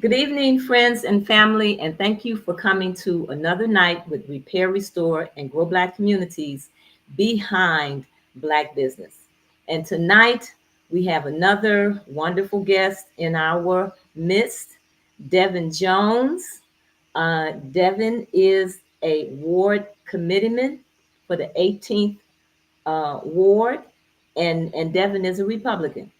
Good evening, friends and family, and thank you for coming to another night with Repair, Restore, and Grow Black Communities behind Black business. And tonight we have another wonderful guest in our midst, Devin Jones. Devin is a ward committeeman for the 18th ward, and Devin is a Republican.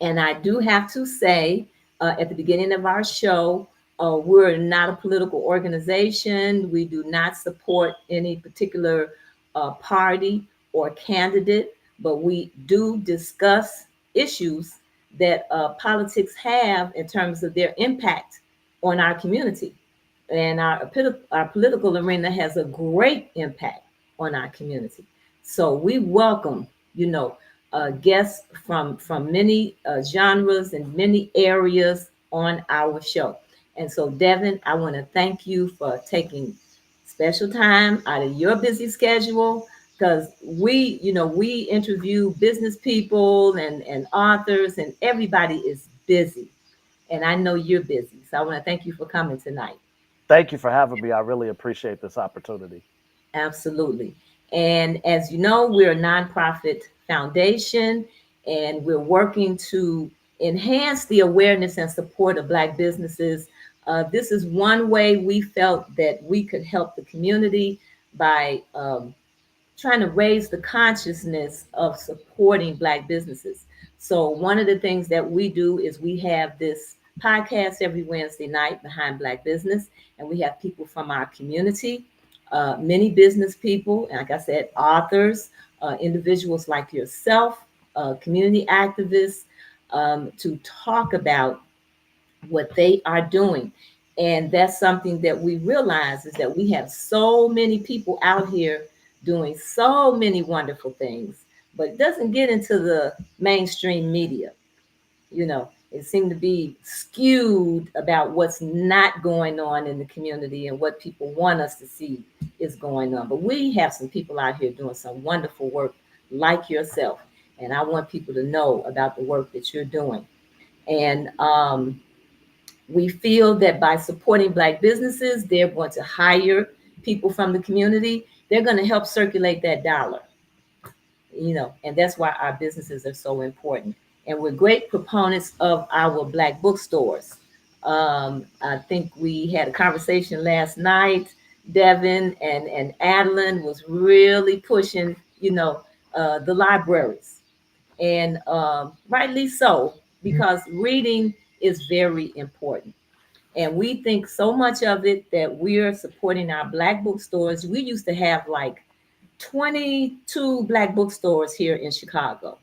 And I do have to say, at the beginning of our show, we're not a political organization. We do not support any particular party or candidate, but we do discuss issues that politics have in terms of their impact on our community. And our political arena has a great impact on our community. So we welcome, guests from many genres and many areas on our show. And so, Devin, I want to thank you for taking special time out of your busy schedule because we interview business people and authors, and everybody is busy. And I know you're busy. So I want to thank you for coming tonight. Thank you for having me. I really appreciate this opportunity. Absolutely. And as you know, we're a nonprofit foundation and we're working to enhance the awareness and support of Black businesses. This is one way we felt that we could help the community by trying to raise the consciousness of supporting Black businesses. So, one of the things that we do is we have this podcast every Wednesday night behind Black business, and we have people from our community, many business people, and like I said, authors, individuals like yourself, community activists, to talk about what they are doing. And that's something that we realize is that we have so many people out here doing so many wonderful things, but it doesn't get into the mainstream media. It seemed to be skewed about what's not going on in the community and what people want us to see is going on. But we have some people out here doing some wonderful work like yourself. And I want people to know about the work that you're doing. And we feel that by supporting Black businesses, they're going to hire people from the community. They're going to help circulate that dollar, and that's why our businesses are so important. And we're great proponents of our Black bookstores. I think we had a conversation last night. Devin and Adeline was really pushing, the libraries, and rightly so, because reading is very important. And we think so much of it that we're supporting our Black bookstores. We used to have like 22 Black bookstores here in Chicago.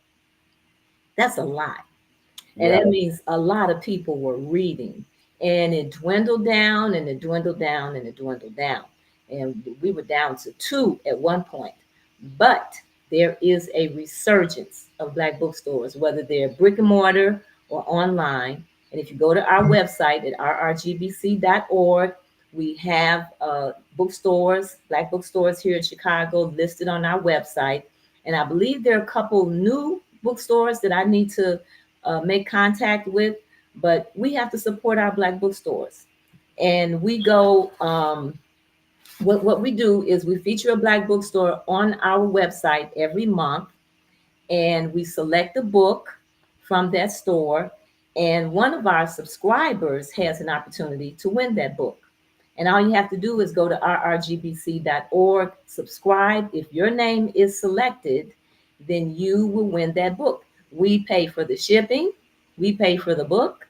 That's a lot. And Yeah. that means a lot of people were reading. And it dwindled down and it dwindled down and it dwindled down. And we were down to two at one point. But there is a resurgence of Black bookstores, whether they're brick and mortar or online. And if you go to our website at rrgbc.org, we have bookstores, Black bookstores here in Chicago listed on our website. And I believe there are a couple new bookstores that I need to make contact with, but we have to support our Black bookstores. And we go, what we do is we feature a Black bookstore on our website every month, and we select a book from that store. And one of our subscribers has an opportunity to win that book. And all you have to do is go to rrgbc.org, subscribe. If your name is selected, then you will win that book. We pay for the shipping, we pay for the book,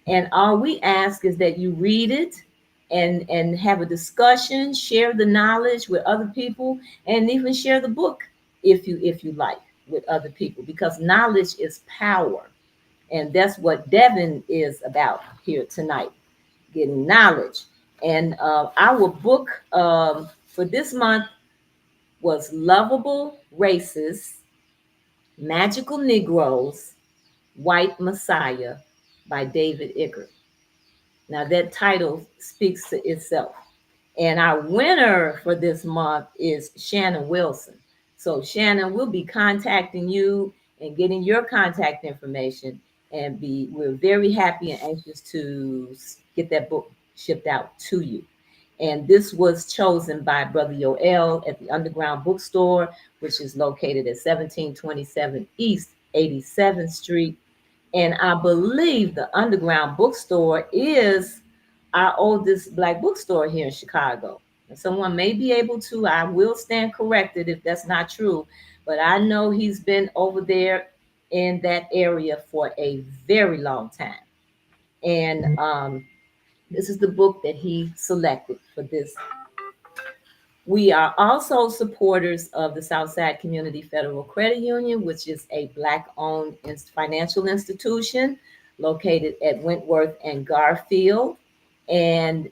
and all we ask is that you read it and have a discussion, share the knowledge with other people, and even share the book if you like with other people, because knowledge is power. And that's what Devin is about here tonight, getting knowledge. And our book for this month was Lovable Races, Magical Negroes, White Messiah by David Icker. Now that title speaks to itself. And our winner for this month is Shannon Wilson. So Shannon, we'll be contacting you and getting your contact information. and we're very happy and anxious to get that book shipped out to you. And this was chosen by Brother Yoel at the Underground Bookstore, which is located at 1727 East 87th Street. And I believe the Underground Bookstore is our oldest Black bookstore here in Chicago. And someone may be able to, I will stand corrected if that's not true, but I know he's been over there in that area for a very long time. And this is the book that he selected for this. We are also supporters of the Southside Community Federal Credit Union, which is a Black-owned financial institution located at Wentworth and Garfield. And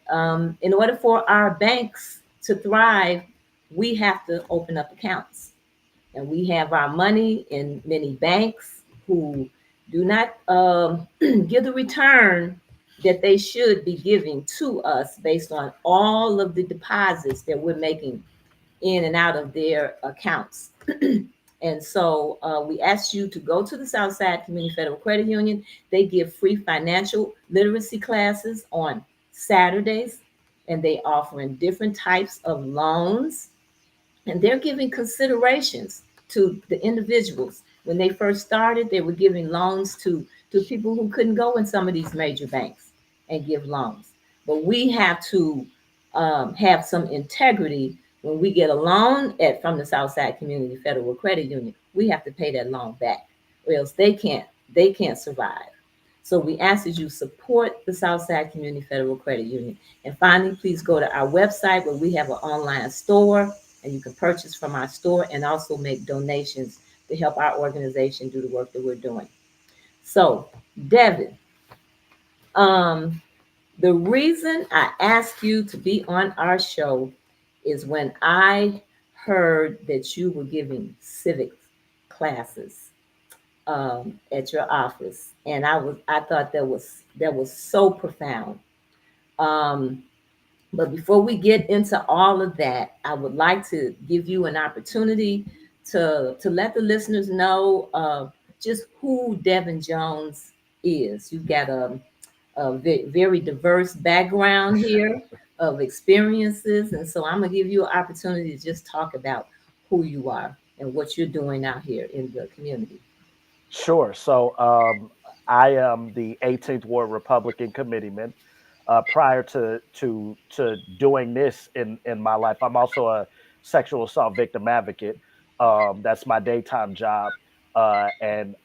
in order for our banks to thrive, we have to open up accounts. And we have our money in many banks who do not give the return that they should be giving to us based on all of the deposits that we're making in and out of their accounts. And so we ask you to go to the Southside Community Federal Credit Union. They give free financial literacy classes on Saturdays, and they offer in different types of loans, and they're giving considerations to the individuals. When they first started, they were giving loans to people who couldn't go in some of these major banks and give loans. But we have to have some integrity. When we get a loan from the Southside Community Federal Credit Union, we have to pay that loan back, or else they can't survive. So we ask that you support the Southside Community Federal Credit Union. And finally, please go to our website where we have an online store, and you can purchase from our store and also make donations to help our organization do the work that we're doing. So, Devin, um, the reason I asked you to be on our show is when I heard that you were giving civics classes at your office, and I thought that was so profound. Um, but before we get into all of that, I would like to give you an opportunity to let the listeners know just who Devin Jones is. You've got a very diverse background here of experiences, and so I'm gonna give you an opportunity to just talk about who you are and what you're doing out here in the community. Sure. So I am the 18th Ward Republican Committeeman. Prior to doing this in my life, I'm also a sexual assault victim advocate. That's my daytime job. And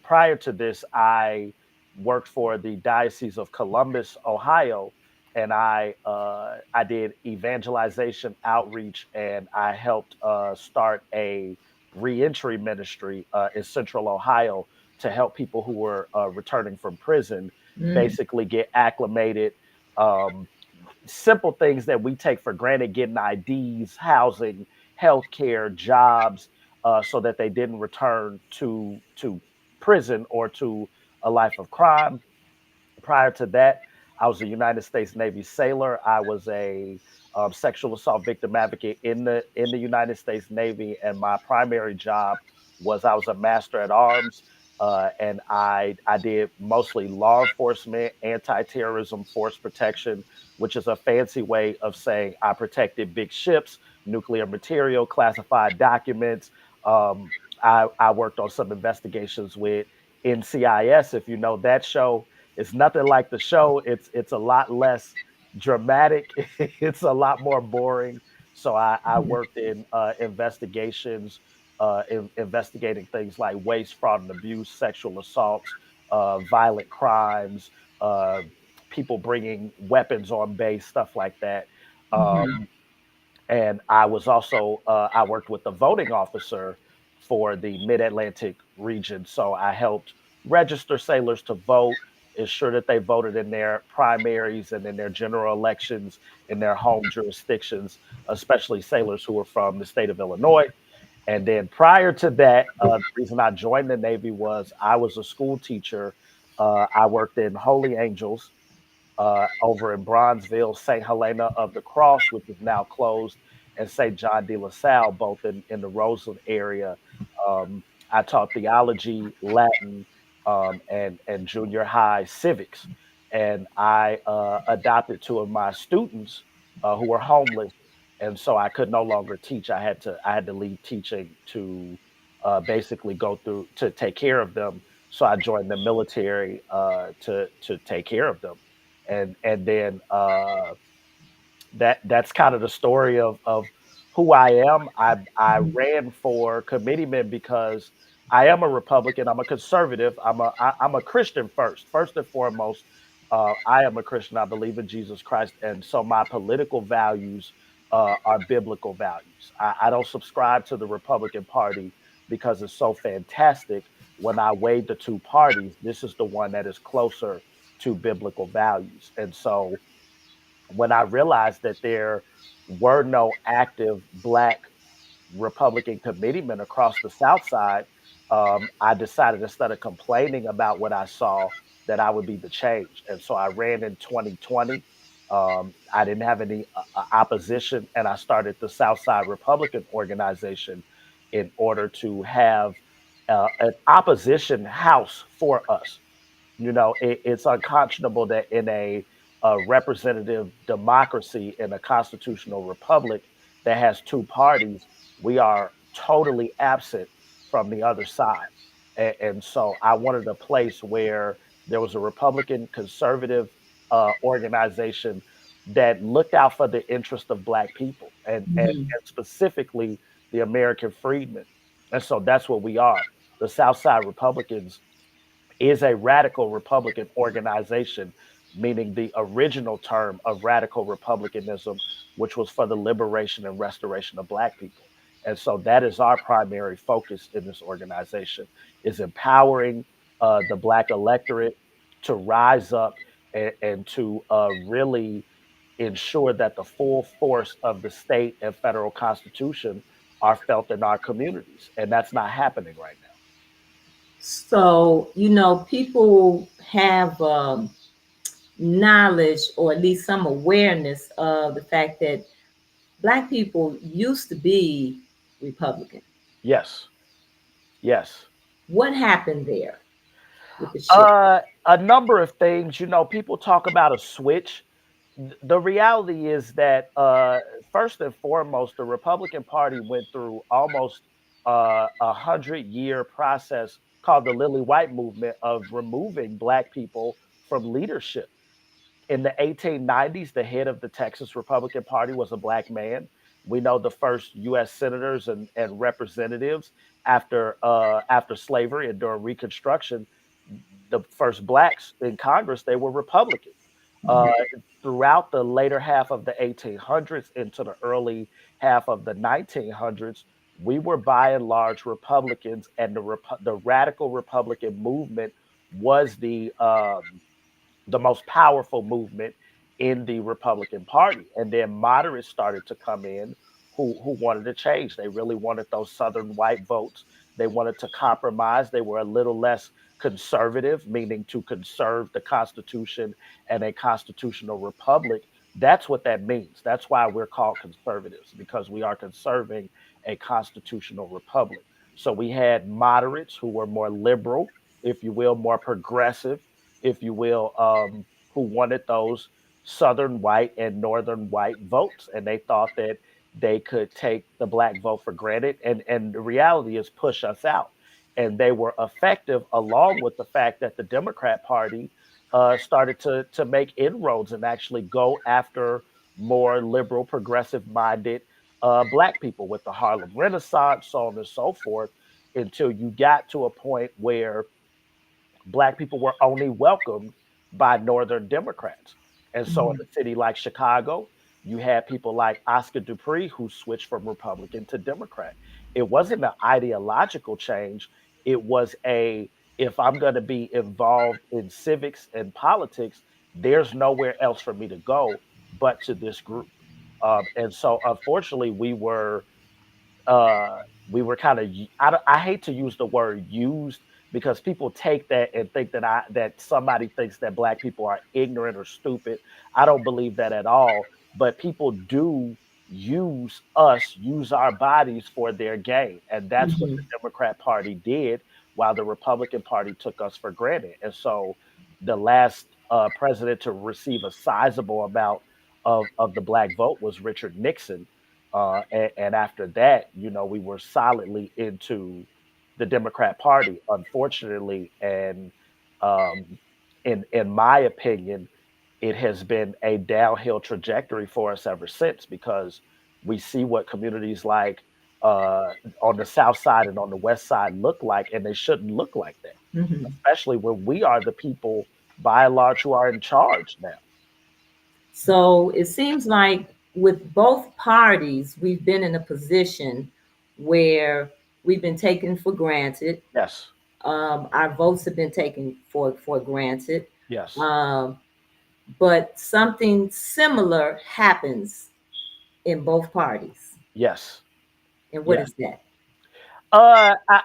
prior to this, I worked for the Diocese of Columbus, Ohio, and I did evangelization outreach, and I helped start a reentry ministry in Central Ohio to help people who were returning from prison Mm, basically get acclimated. Um, Simple things that we take for granted, getting IDs, housing, healthcare, jobs, so that they didn't return to prison or to a life of crime. Prior to that, I was a United States Navy sailor. I was a sexual assault victim advocate in the United States Navy, and my primary job was I was a master at arms, and I did mostly law enforcement, anti-terrorism, force protection, which is a fancy way of saying I protected big ships, nuclear material, classified documents. I worked on some investigations with NCIS, if you know that show. It's nothing like the show. It's a lot less dramatic. It's a lot more boring. So I mhm, worked in investigations, investigating things like waste, fraud, and abuse, sexual assaults, violent crimes, uh, people bringing weapons on base, stuff like that. mhm, Um, and I was also I worked with the voting officer for the Mid Atlantic region, so I helped register sailors to vote, ensure that they voted in their primaries and in their general elections in their home jurisdictions, especially sailors who were from the state of Illinois. And then prior to that, the reason I joined the Navy was I was a school teacher. I worked in Holy Angels over in Bronzeville, St. Helena of the Cross, which is now closed, and St. John de La Salle, both in the Roseland area. I taught theology, Latin, and junior high civics. And I adopted two of my students who were homeless, and so I could no longer teach. I had to leave teaching to basically go through to take care of them. So I joined the military to take care of them, and then that's kind of the story of who I am. I Mhm. ran for committeeman because I am a Republican. I'm a conservative. I'm a Christian first. First and foremost, I am a Christian. I believe in Jesus Christ, and so my political values are biblical values. I don't subscribe to the Republican Party because it's so fantastic. When I weighed the two parties, this is the one that is closer to biblical values, and so when I realized that there were no active Black Republican committeemen across the South Side, I decided instead of complaining about what I saw, that I would be the change. And so I ran in 2020. I didn't have any opposition, and I started the South Side Republican organization in order to have an opposition house for us. It's unconscionable that in a representative democracy, in a constitutional republic that has two parties, we are totally absent from the other side. And so I wanted a place where there was a Republican conservative organization that looked out for the interest of Black people, Mhm. and specifically the American freedmen. And so that's what we are. The South Side Republicans is a radical Republican organization, meaning the original term of radical republicanism, which was for the liberation and restoration of Black people. And so that is our primary focus in this organization, is empowering the Black electorate to rise up and to really ensure that the full force of the state and federal constitution are felt in our communities. And that's not happening right now. So, people have knowledge or at least some awareness of the fact that Black people used to be Republican. Yes, yes. What happened there with the shift? A number of things. People talk about a switch. The reality is that first and foremost, the Republican Party went through almost 100-year process called the Lily White movement of removing Black people from leadership. In the 1890s, the head of the Texas Republican Party was a Black man. We know the first U.S. senators and representatives after slavery and during Reconstruction, the first Blacks in Congress, they were Republicans. Uh, Mhm. Throughout the later half of the 1800s into the early half of the 1900s, we were by and large Republicans, and the radical Republican movement was the most powerful movement in the Republican Party. And then moderates started to come in who wanted to change. They really wanted those Southern white votes. They wanted to compromise. They were a little less conservative, meaning to conserve the Constitution and a constitutional republic. That's what that means. That's why we're called conservatives, because we are conserving a constitutional republic. So we had moderates who were more liberal, if you will, more progressive, if you will, who wanted those Southern white and Northern white votes. And they thought that they could take the Black vote for granted. And the reality is push us out. And they were effective, along with the fact that the Democrat Party started to make inroads and actually go after more liberal, progressive minded Black people with the Harlem Renaissance, so on and so forth, until you got to a point where Black people were only welcomed by Northern Democrats. And so in Mhm. a city like Chicago, you had people like Oscar Dupree who switched from Republican to Democrat. It wasn't an ideological change. It was if I'm going to be involved in civics and politics, there's nowhere else for me to go but to this group. And so unfortunately, we were kind of, I hate to use the word used, because people take that and think that somebody thinks that Black people are ignorant or stupid. I don't believe that at all. But people do use our bodies for their gain, and that's what the Mhm. Democrat Party did while the Republican Party took us for granted. And so the last president to receive a sizable amount of the black vote was Richard Nixon. And after that, we were solidly into the Democrat Party, unfortunately. And um, in my opinion, it has been a downhill trajectory for us ever since, because we see what communities like on the south side and on the west side look like, and they shouldn't look like that, Mhm. especially when we are the people by and large who are in charge now. So it seems like with both parties, we've been in a position where we've been taken for granted. Yes, Our votes have been taken for granted. yes, Um, but something similar happens in both parties. yes, And what yes. is that?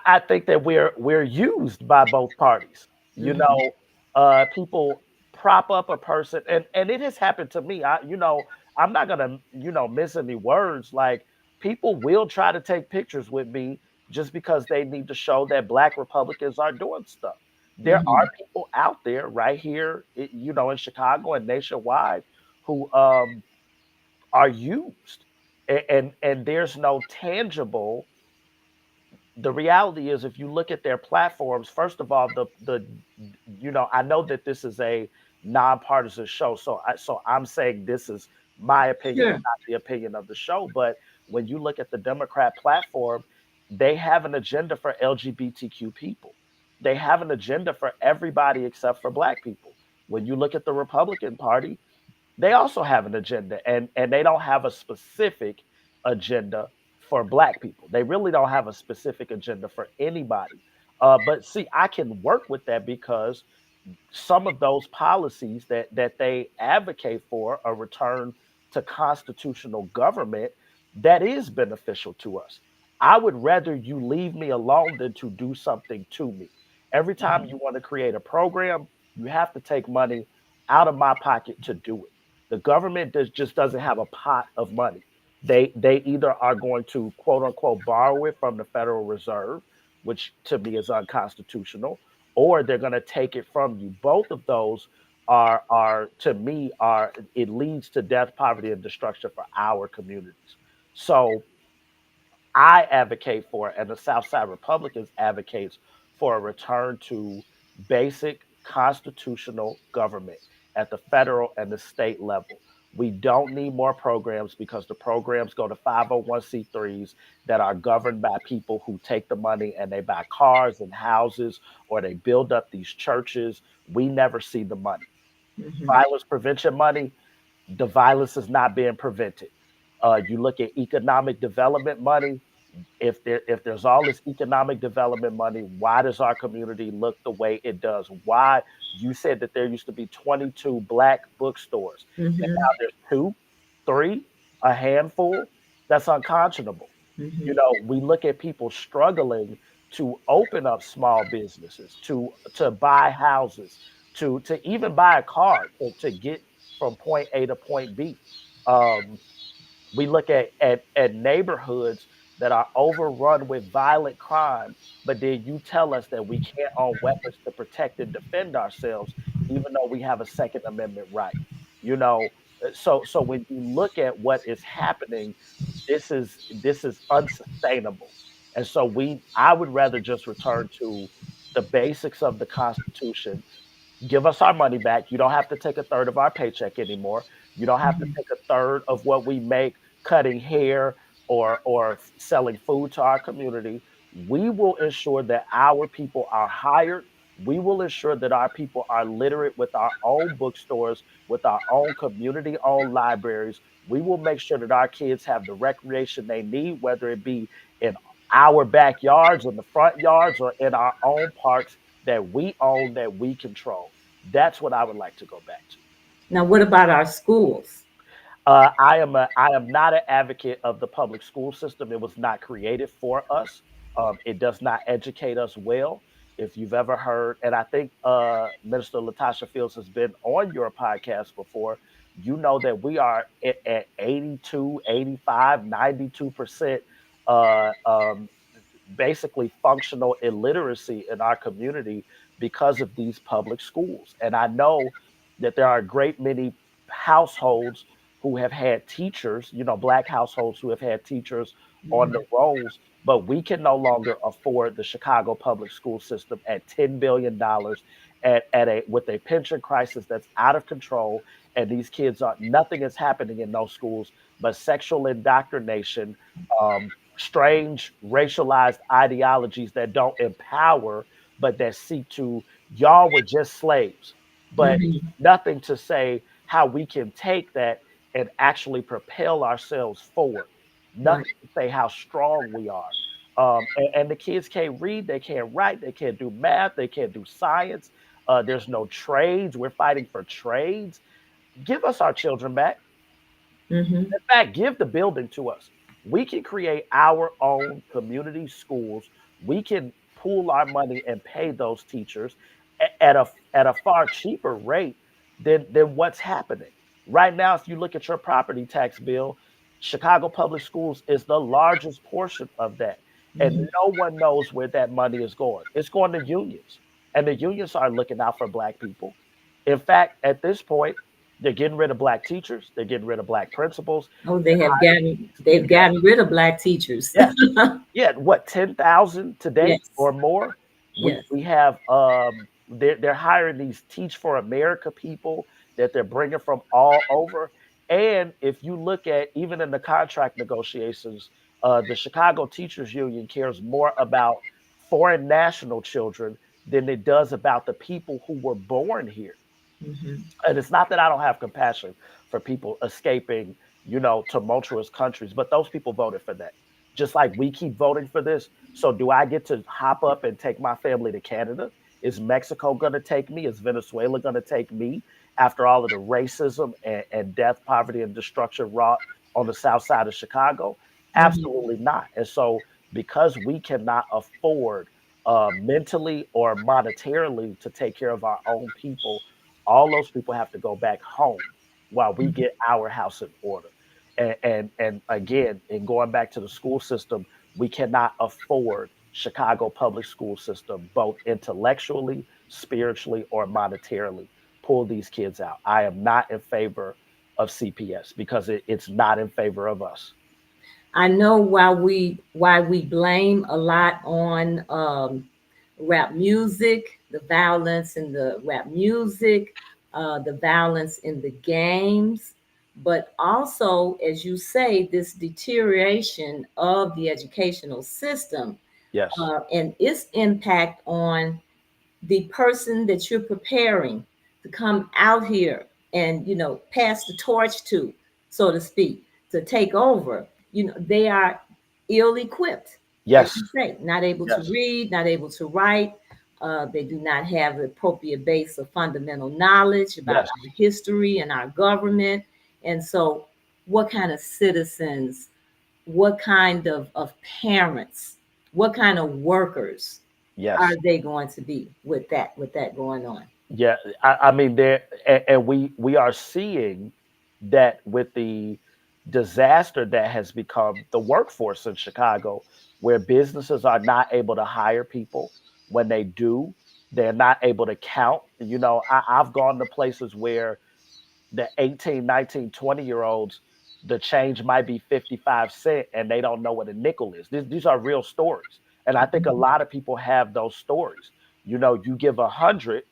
I think that we're used by both parties. You Hmm. know, people prop up a person, and it has happened to me. I'm not gonna miss any words. Like, people will try to take pictures with me just because they need to show that Black Republicans are doing stuff. There are Hmm. people out there right here, in Chicago and nationwide, who are used, and there's no tangible. The reality is, if you look at their platforms, first of all, I know that this is a nonpartisan show, so I'm saying this is my opinion and Sure. not the opinion of the show. But when you look at the Democrat platform, they have an agenda for LGBTQ people. They have an agenda for everybody except for Black people. When you look at the Republican Party, they also have an agenda, and they don't have a specific agenda for black people. They really don't have a specific agenda for anybody. But see, I can work with that, because some of those policies that they advocate for, a return to constitutional government, that is beneficial to us. I would rather you leave me alone than to do something to me. Every time Mhm. you want to create a program, you have to take money out of my pocket to do it. The government just doesn't have a pot of money. They either are going to, quote unquote, borrow it from the Federal Reserve, which to me is unconstitutional, or they're going to take it from you. Both of those are to me, are it leads to death, poverty, and destruction for our communities. So I advocate for, and the Southside Republicans advocates for, a return to basic constitutional government at the federal and the state level. We don't need more programs, because the programs go to 501c3s that are governed by people who take the money and they buy cars and houses, or they build up these churches. We never see the money. Mhm. Violence prevention money, the violence is not being prevented. You look at economic development money, if there's all this economic development money, why does our community look the way it does? Why? You said that there used to be 22 black bookstores, and Mhm. now there's two, three, a handful. That's unconscionable. Mhm. We look at people struggling to open up small businesses, to buy houses, to even buy a car, to get from point A to point B. Um, we look at neighborhoods that are overrun with violent crime, but then you tell us that we can't own weapons to protect and defend ourselves, even though we have a Second Amendment right. You know, so when you look at what is happening, this is unsustainable. And so I would rather just return to the basics of the Constitution. Give us our money back. You don't have to take a third of our paycheck anymore. You don't have to Mhm. take a third of what we make cutting hair or selling food to our community. We will ensure that our people are hired. We will ensure that our people are literate, with our own bookstores, with our own community owned libraries. We will make sure that our kids have the recreation they need, whether it be in our backyards, in the front yards, or in our own parks that we own, that we control. That's what I would like to go back to. Now, what about our schools? I am not an advocate of the public school system. It was not created for us. It does not educate us well. If you've ever heard, and I think Minister Latasha Fields has been on your podcast before, you know that we are at 82, 85, 92% uh, um, basically functional illiteracy in our community because of these public schools. And I know that there are a great many households who have had teachers, Black households who have had teachers on the Mhm. rolls, but we can no longer afford the Chicago public school system at $10 billion at a with a pension crisis that's out of control. And these kids are nothing is happening in those schools but sexual indoctrination, strange racialized ideologies that don't empower, but that seek to, y'all were just slaves, but Mhm. nothing to say how we can take that and actually propel ourselves forward. Right. Nothing to say how strong we are. And the kids can't read, they can't write, they can't do math, they can't do science. There's no trades. We're fighting for trades. Give us our children back. Mhm. In fact, give the building to us. We can create our own community schools. We can pool our money and pay those teachers at a far cheaper rate than what's happening. Right now, if you look at your property tax bill, Chicago Public Schools is the largest portion of that. And Mhm. no one knows where that money is going. It's going to unions. And the unions are looking out for Black people. In fact, at this point, they're getting rid of Black teachers. They're getting rid of Black principals. Oh, They're they've hiring, gotten rid of Black teachers. yeah, yeah, what, 10,000 to date Yes. or more? We Yes. we have they're hiring these Teach for America people that they're bringing from all over. And if you look at even in the contract negotiations, the Chicago Teachers Union cares more about foreign national children than it does about the people who were born here. Mhm. And it's not that I don't have compassion for people escaping, tumultuous countries, but those people voted for that. Just like we keep voting for this. So do I get to hop up and take my family to Canada? Is Mexico going to take me? Is Venezuela going to take me after all of the racism and death, poverty, and destruction wrought on the south side of Chicago? Mhm. Absolutely not. And so, because we cannot afford mentally or monetarily to take care of our own people, all those people have to go back home while we Mhm. get our house in order. And again, in going back to the school system, we cannot afford Chicago public school system, both intellectually, spiritually, or monetarily. Pull these kids out. I am not in favor of CPS because it's not in favor of us. I know why we blame a lot on rap music, the violence in the rap music, the violence in the games, but also, as you say, this deterioration of the educational system Yes, and its impact on the person that you're preparing to come out here and pass the torch to, so to speak, to take over. They are ill equipped, as yes, you say, not able to yes, read, not able to write. They do not have the appropriate base of fundamental knowledge about yes, our history and our government. And so, what kind of citizens, what kind of parents, what kind of workers are yes. they going to be with that going on? Yeah, I mean, and we are seeing that with the disaster that has become the workforce in Chicago, where businesses are not able to hire people. When they do, they're not able to count. I've gone to places where the 18, 19, 20 year olds, the change might be 55 cents and they don't know what a nickel is. These are real stories. And I think a lot of people have those stories. You give 100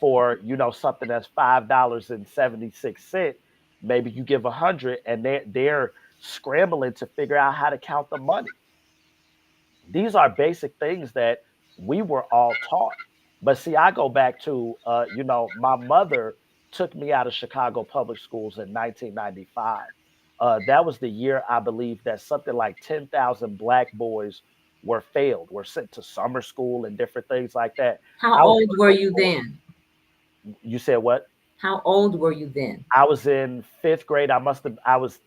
for, something that's $5.76. Maybe you give 100 and they're scrambling to figure out how to count the money. These are basic things that we were all taught. But see, I go back to, my mother took me out of Chicago public schools in 1995. That was the year, I believe, that something like 10,000 Black boys were sent to summer school and different things like that. How I was old one were of those you boys. then? You said what? How old were you then? I was in fifth grade. I was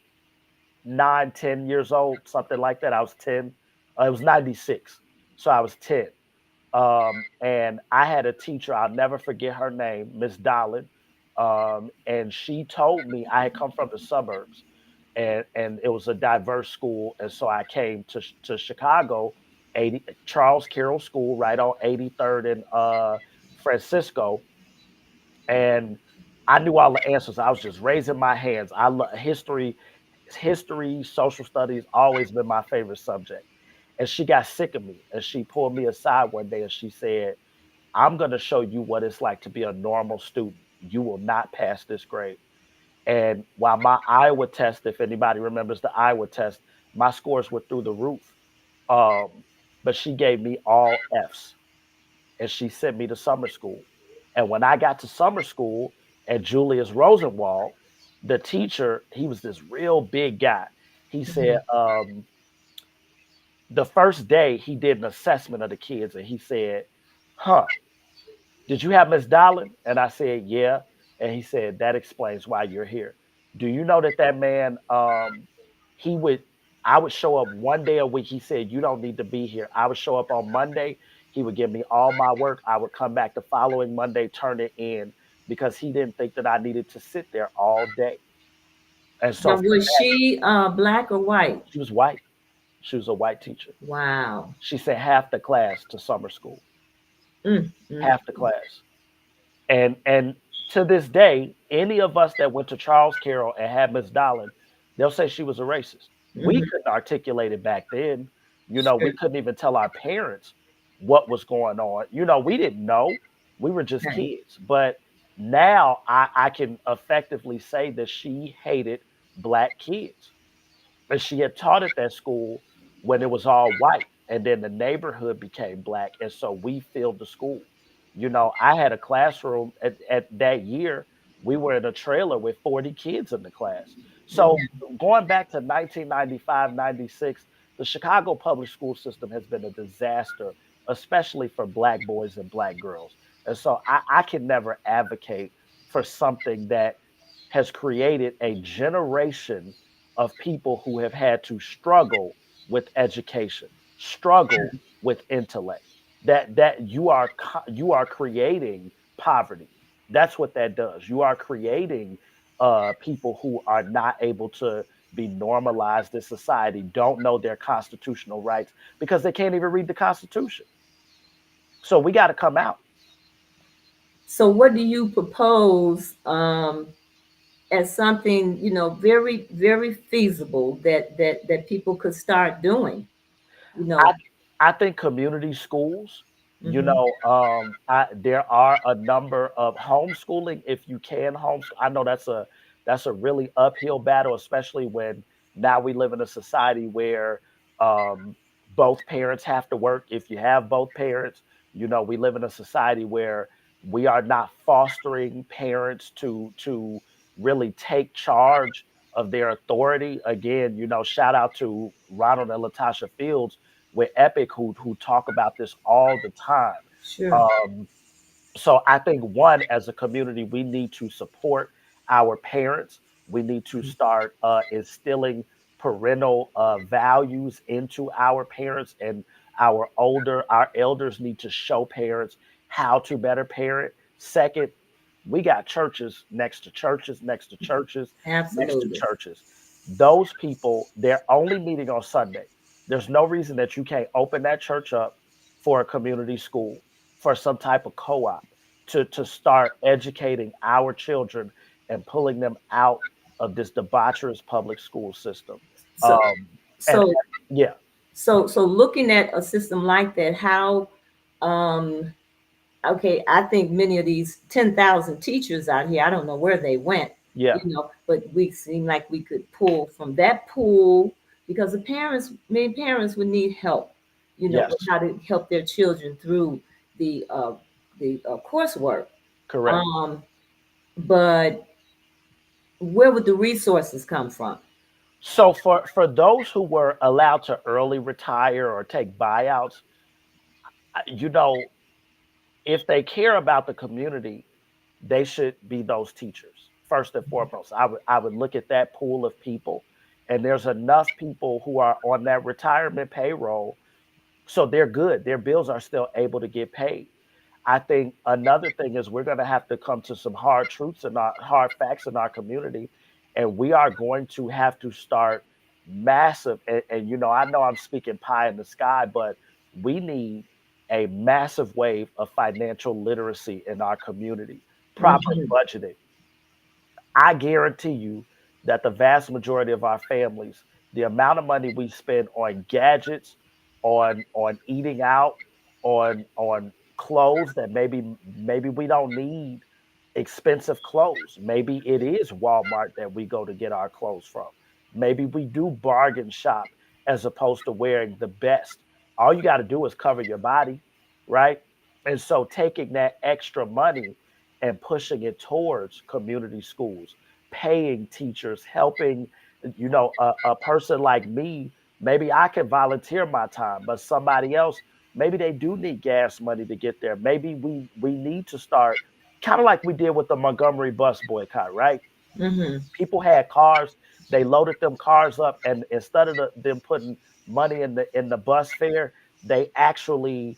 9, 10 years old, something like that. I was 10. It was 96. So I was 10. And I had a teacher, I'll never forget her name, Miss Dollin. And she told me I had come from the suburbs and it was a diverse school. And so I came to Chicago 80 Charles Carroll School right on 83rd and Francisco. And I knew all the answers. I was just raising my hands. I love history, social studies, always been my favorite subject. And she got sick of me and she pulled me aside one day and she said, I'm going to show you what it's like to be a normal student. You will not pass this grade. And while my Iowa test, if anybody remembers the Iowa test, my scores were through the roof. Um, but she gave me all F's and she sent me to summer school. And when I got to summer school at Julius Rosenwald, the teacher, he was this real big guy. He said, Mhm. the first day he did an assessment of the kids and he said, huh, did you have Miss Dolan? And I said, yeah. And he said, that explains why you're here. Do you know that that man, he would, I would show up one day a week. He said, you don't need to be here. I would show up on Monday. He would give me all my work. I would come back the following Monday, turn it in because he didn't think that I needed to sit there all day. And so Now, for was that, she black or white? she was white. She was a white teacher. Wow. She sent half the class to summer school, Mm, mm. half the class. And to this day, any of us that went to Charles Carroll and had Miss Dolan, they'll say she was a racist. We Mhm. couldn't articulate it back then. We Sure. couldn't even tell our parents what was going on. We didn't know. We were just Okay. kids. But now I can effectively say that she hated black kids. And she had taught at that school when it was all white. And then the neighborhood became black. And so we filled the school. I had a classroom at that year. We were in a trailer with 40 kids in the class. So Yeah. going back to 1995, 96, the Chicago public school system has been a disaster, especially for black boys and black girls. And so I can never advocate for something that has created a generation of people who have had to struggle with education, struggle with intellect. That you are creating poverty. That's what that does. You are creating people who are not able to be normalized in society, don't know their constitutional rights because they can't even read the Constitution. So we got to come out. So, what do you propose as something very, very feasible that people could start doing? You I know. I think community schools, Hmm. there are a number of homeschooling if you can homeschool. I know that's a really uphill battle, especially when now we live in a society where um, both parents have to work. If you have both parents, we live in a society where we are not fostering parents to really take charge of their authority. Again, shout out to Ronald and Latasha Fields with Epic who talk about this all the time. Sure. Um, so I think one, as a community, we need to support our parents. We need to start instilling parental values into our parents, and our elders need to show parents how to better parent. Second, we got churches next to churches, next to churches, next to Absolutely. churches. Those people, they're only meeting on Sunday. There's no reason that you can't open that church up for a community school, for some type of co-op to start educating our children and pulling them out of this debaucherous public school system. So, Um, and so, yeah, so looking at a system like that, how um, okay, I think many of these 10,000 teachers out here, I don't know where they went, yeah, but we seem like we could pull from that pool because many parents would need help, with yes, how to help their children through the coursework. correct. Um, but where would the resources come from? So for those who were allowed to early retire or take buyouts, I- you know, if they care about the community, they should be those teachers first and foremost. I would look at that pool of people, and there's enough people who are on that retirement payroll, so they're good. Their bills are still able to get paid. I think another thing is we're going to have to come to some hard truths and hard facts in our community, and we are going to have to start massive. And I know I'm speaking pie in the sky, but we need a massive wave of financial literacy in our community, proper Mm-hmm. budgeting. I guarantee you that the vast majority of our families, the amount of money we spend on gadgets, on eating out, on clothes that maybe we don't need expensive clothes. Maybe it is Walmart that we go to get our clothes from. Maybe we do bargain shop as opposed to wearing the best. All you got to do is cover your body, right? And so taking that extra money and pushing it towards community schools, paying teachers, helping, a person like me, maybe I can volunteer my time, but somebody else, maybe they do need gas money to get there. Maybe we need to start kind of like we did with the Montgomery bus boycott, right? Mm-hmm. People had cars, they loaded them cars up, and instead of them putting money in the bus fare, they actually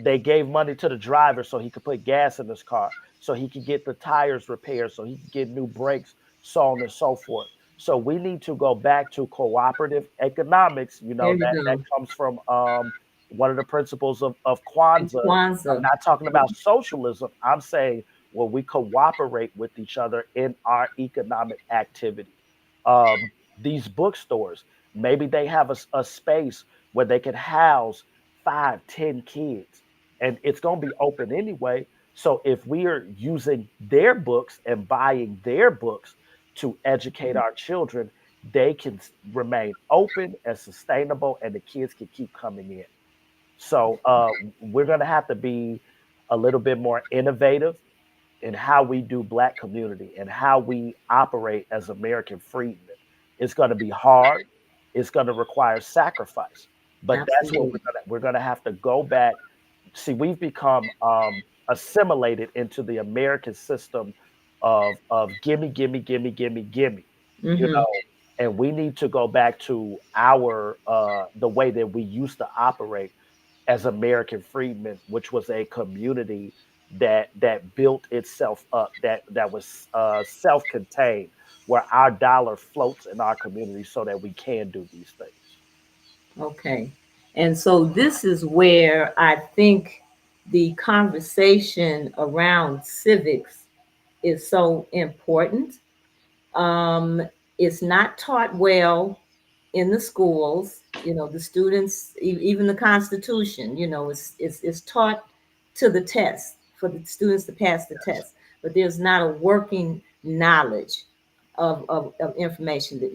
they gave money to the driver so he could put gas in his car, so he could get the tires repaired, so he could get new brakes, so on and so forth. So we need to go back to cooperative economics. There you That go. comes from one of the principles of Kwanzaa. I'm Kwanzaa. not talking about socialism. I'm saying where we cooperate with each other in our economic activity. These bookstores, maybe they have a space where they can house 5, 10 kids, and it's going to be open anyway. So if we are using their books and buying their books to educate our children, they can remain open and sustainable, and the kids can keep coming in. So we're going to have to be a little bit more innovative in how we do Black community and how we operate as American freedmen. It's going to be hard. It's going to require sacrifice, but that's what Absolutely. we're going to have to go back. See, we've become assimilated into the American system of gimme, gimme, gimme, gimme, gimme. You Mm-hmm. know, and we need to go back to our the way that we used to operate as American freedmen, which was a community that built itself up, that was self-contained, where our dollar floats in our community so that we can do these things. Okay. And so this is where I think the conversation around civics is so important. Um, it's not taught well in the schools. The students, even the Constitution, it's taught to the test for the students to pass the Yes. test, but there's not a working knowledge of information that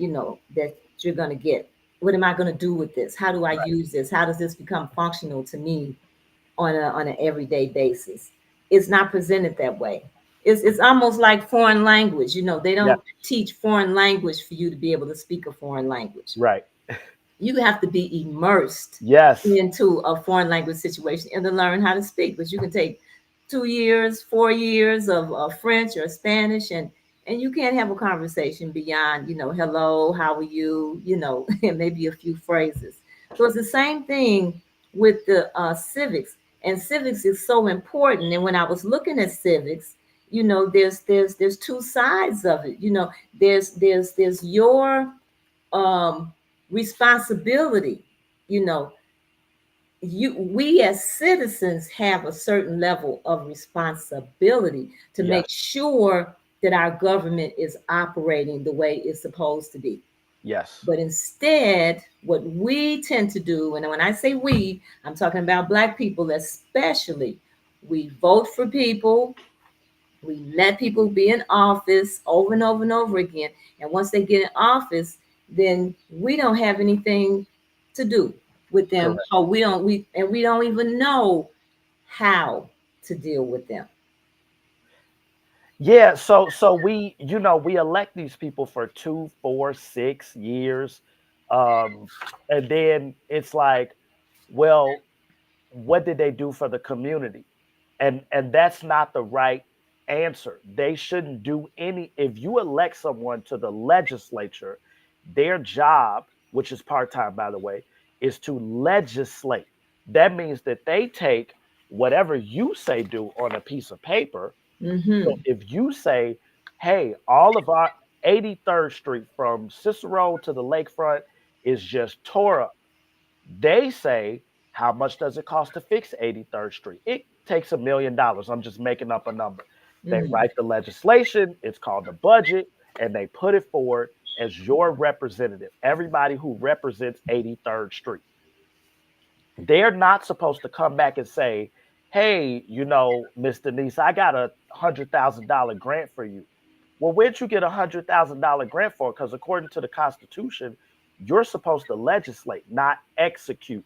you're going to get. What am I going to do with this? How do I Right. use this? How does this become functional to me on an everyday basis? It's not presented that way. It's almost like foreign language. They Yeah. don't teach foreign language for you to be able to speak a foreign language. Right. You have to be immersed Yes. into a foreign language situation and to learn how to speak. But you can take 2 years, 4 years of French or Spanish, and you can't have a conversation beyond, hello, how are you, and maybe a few phrases. So it's the same thing with the civics, and civics is so important. And when I was looking at civics, there's two sides of it. There's your um responsibility. you know we as citizens have a certain level of responsibility to make Yes. sure that our government is operating the way it's supposed to be. Yes. But instead, what we tend to do, and when I say we, I'm talking about Black people especially, we vote for people, we let people be in office over and over and over again. And once they get in office, then we don't have anything to do with them. Correct. Or we don't even know how to deal with them. Yeah. So we elect these people for 2, 4, 6 years, um, and then it's like, well, what did they do for the community? And that's not the right answer. They shouldn't do any. If you elect someone to the legislature, their job, which is part-time by the way, is to legislate. That means that they take whatever you say do on a piece of paper. So Mm-hmm. if you say, hey, all of our 83rd Street from Cicero to the lakefront is just tore up, they say, How much does it cost to fix 83rd Street? It takes $1 million. I'm just making up a number. They Mhm. write the legislation, it's called the budget, and they put it forward as your representative, everybody who represents 83rd Street. They're not supposed to come back and say, hey, Miss Denise, I got $100,000 grant for you. Well, where'd you get $100,000 grant for? Because according to the Constitution, you're supposed to legislate, not execute.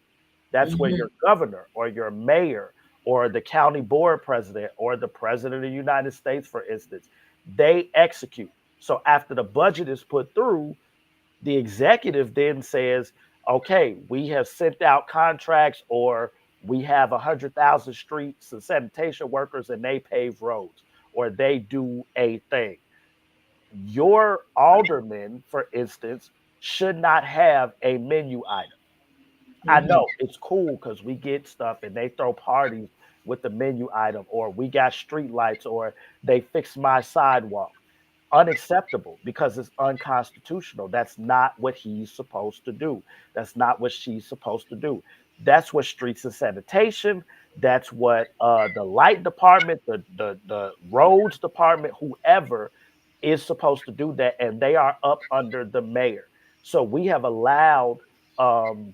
That's where Mhm. your governor or your mayor or the county board president or the president of the United States, for instance, they execute. So after the budget is put through, the executive then says, okay, we have sent out contracts, or we have 100,000 streets and sanitation workers and they pave roads or they do a thing. Your alderman, for instance, should not have a menu item. I Mhm. know it's cool because we get stuff and they throw parties with the menu item, or we got street lights, or they fix my sidewalk. Unacceptable because it's unconstitutional. That's not what he's supposed to do. That's not what she's supposed to do. That's what streets and sanitation. That's what the light department, the roads department, whoever is supposed to do that, and they are up under the mayor. So we have allowed um,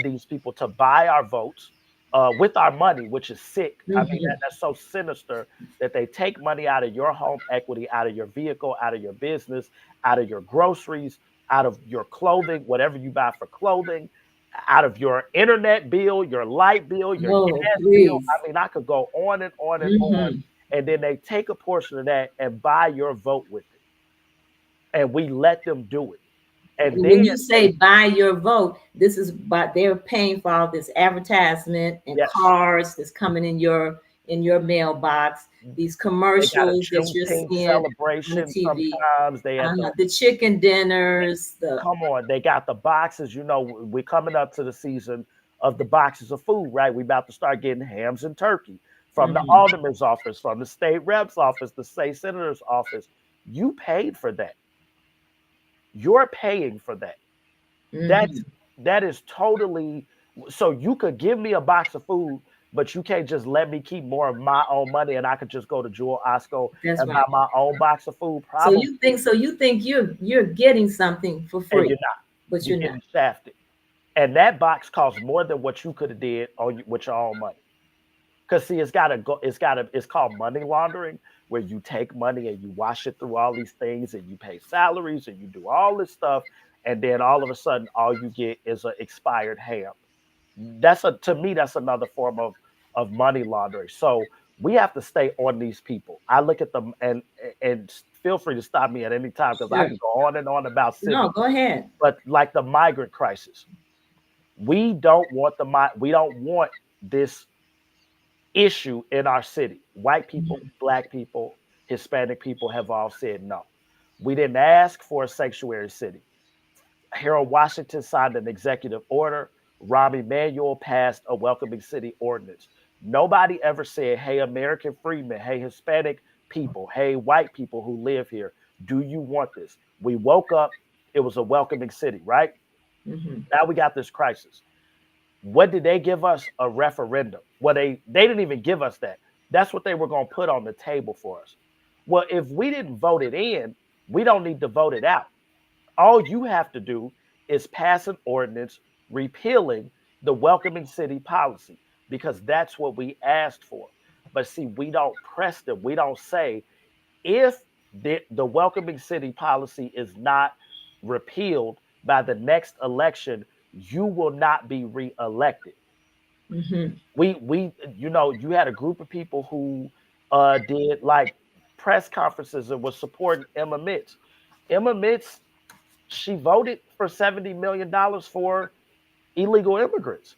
these people to buy our votes with our money, which is sick. I mean, Mhm. that's so sinister that they take money out of your home equity, out of your vehicle, out of your business, out of your groceries, out of your clothing, whatever you buy for clothing, out of your internet bill, your light bill, your Oh, gas bill. please. I mean, I could go on and on and on. Mhm. And then they take a portion of that and buy your vote with it. And we let them do it. And then When you say buy your vote, this is but they're paying for all this advertisement and yes, cars that's coming in your mailbox, these they got a commercials that you're Juneteenth seeing on the celebration TV, sometimes. They have the chicken dinners, the come on, they got the boxes. We're coming up to the season of the boxes of food, right? We about to start getting hams and turkey from the mhm, alderman's office, from the state rep's office, the state senator's office. You paid for that. You're paying for that. That's mhm. that is totally so you could give me a box of food, but you can't just let me keep more of my own money and I could just go to Jewel Osco That's and buy right. my own box of food, So probably. you think you're getting something for And free, you're not. but You're you're not. getting shafted. And that box costs more than what you could have did with your own money. Because see, it's called money laundering, where you take money and you wash it through all these things and you pay salaries and you do all this stuff, and then all of a sudden all you get is an expired ham. To me, that's another form of money laundering. So we have to stay on these people. I look at them and feel free to stop me at any time because I Sure. can go on and on about No, civics. go ahead. But like the migrant crisis, we don't want this issue in our city. White people, Mhm. black people, Hispanic people have all said no. We didn't ask for a sanctuary city. Harold Washington signed an executive order. Rahm Emanuel passed a welcoming city ordinance. Nobody ever said, hey, American freedmen, hey, Hispanic people, hey, white people who live here, do you want this? We woke up, it was a welcoming city, right? Mhm. Now we got this crisis. What did they give us? A referendum. Well, they didn't even give us that. That's what they were going to put on the table for us. Well, if we didn't vote it in, we don't need to vote it out. All you have to do is pass an ordinance repealing the welcoming city policy because that's what we asked for. But see, we don't press them. We don't say if the welcoming city policy is not repealed by the next election, you will not be reelected. Mhm. You had a group of people who did like press conferences and was supporting Emma Mitz. Emma Mitz, she voted for $70 million for illegal immigrants.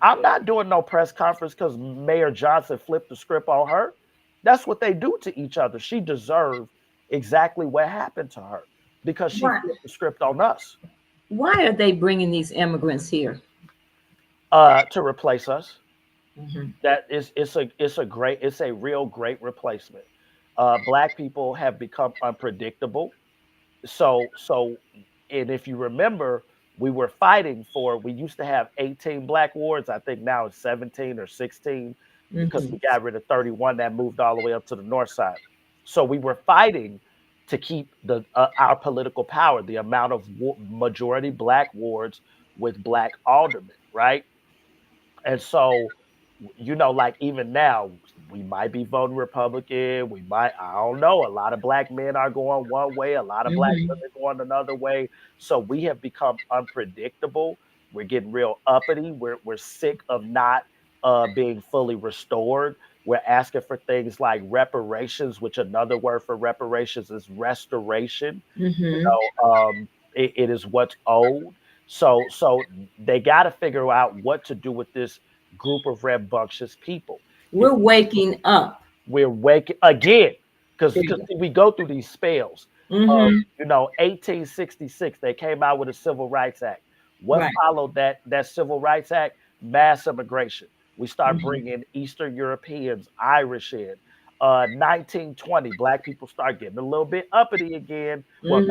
I'm not doing no press conference because Mayor Johnson flipped the script on her. That's what they do to each other. She deserved exactly what happened to her because she Why flipped the script on us why are they bringing these immigrants here? to replace us. Mhm. That is, it's a real great replacement. Black people have become unpredictable. So, and if you remember, we were fighting for, we used to have 18 black wards. I think now it's 17 or 16 because we got rid of 31 that moved all the way up to the north side. So we were fighting to keep our political power, the amount of majority black wards with black aldermen, right? And so, like even now, we might be voting Republican. We might, I don't know. A lot of black men are going one way, a lot of black Mm-hmm. women going another way. So we have become unpredictable. We're getting real uppity. We're sick of not being fully restored. We're asking for things like reparations, which another word for reparations is restoration. Mm-hmm. It is what's owed. So they got to figure out what to do with this group of rambunctious people. If We're waking up. we're waking again, because Bigger. we go through these spells of, Mm-hmm. 1866, they came out with a Civil Rights Act. What Right. followed that Civil Rights Act? Mass immigration. We start Mm-hmm. bringing Eastern Europeans, Irish in. 1920, black people start getting a little bit uppity again. Well, Mm-hmm.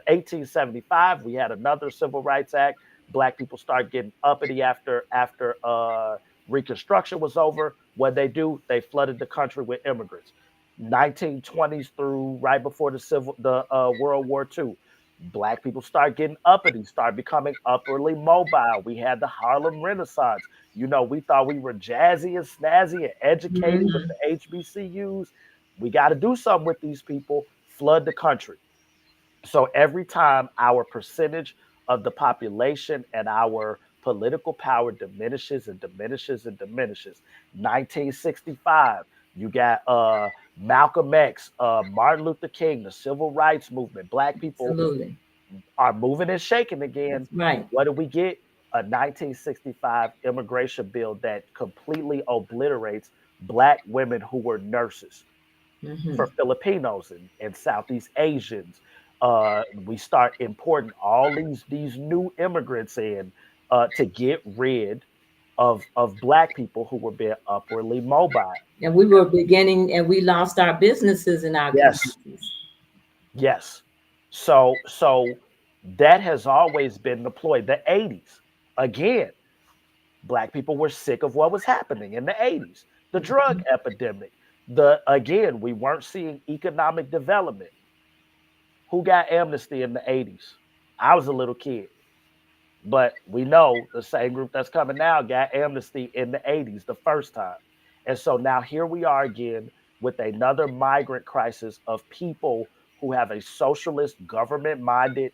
1875, we had another Civil Rights Act. Black people start getting uppity after Reconstruction was over. What they do, they flooded the country with immigrants. 1920s through right before the World War II. Black people start getting uppity, start becoming upwardly mobile. We had the Harlem Renaissance. We thought we were jazzy and snazzy and educated with Mm-hmm. the HBCUs. We got to do something with these people, flood the country. So every time our percentage of the population and our political power diminishes and diminishes and diminishes. 1965, you got Malcolm X, Martin Luther King, the civil rights movement. Black people Absolutely. are moving and shaking again. That's right. What do we get? A 1965 immigration bill that completely obliterates black women who were nurses Mm-hmm. for Filipinos and Southeast Asians. We start importing all these new immigrants in to get rid of black people who were being upwardly mobile. And we were beginning, and we lost our businesses in our Yes, communities. yes. So that has always been the ploy. The 80s, again, black people were sick of what was happening in the 80s. The drug epidemic. Again, we weren't seeing economic development. Who got amnesty in the 80s? I was a little kid. But we know the same group that's coming now got amnesty in the 80s the first time. And so now here we are again with another migrant crisis of people who have a socialist, government minded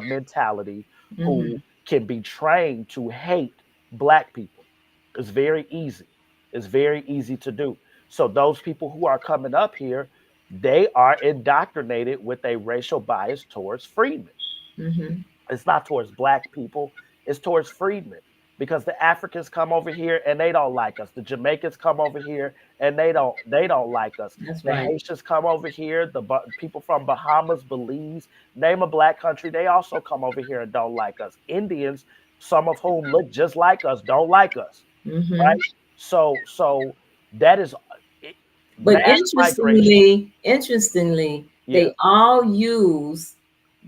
mentality Mm-hmm. who can be trained to hate black people. It's very easy. It's very easy to do. So those people who are coming up here, they are indoctrinated with a racial bias towards freedmen. Mm-hmm. It's not towards black people, it's towards freedmen. Because the Africans come over here and they don't like us. The Jamaicans come over here and they don't like us. That's The right. Haitians come over here. The people from Bahamas, Belize, name a black country, they also come over here and don't like us. Indians, some of whom look just like us, don't like us, Mm-hmm. right? So that is But mass migration. interestingly, Yeah. they all use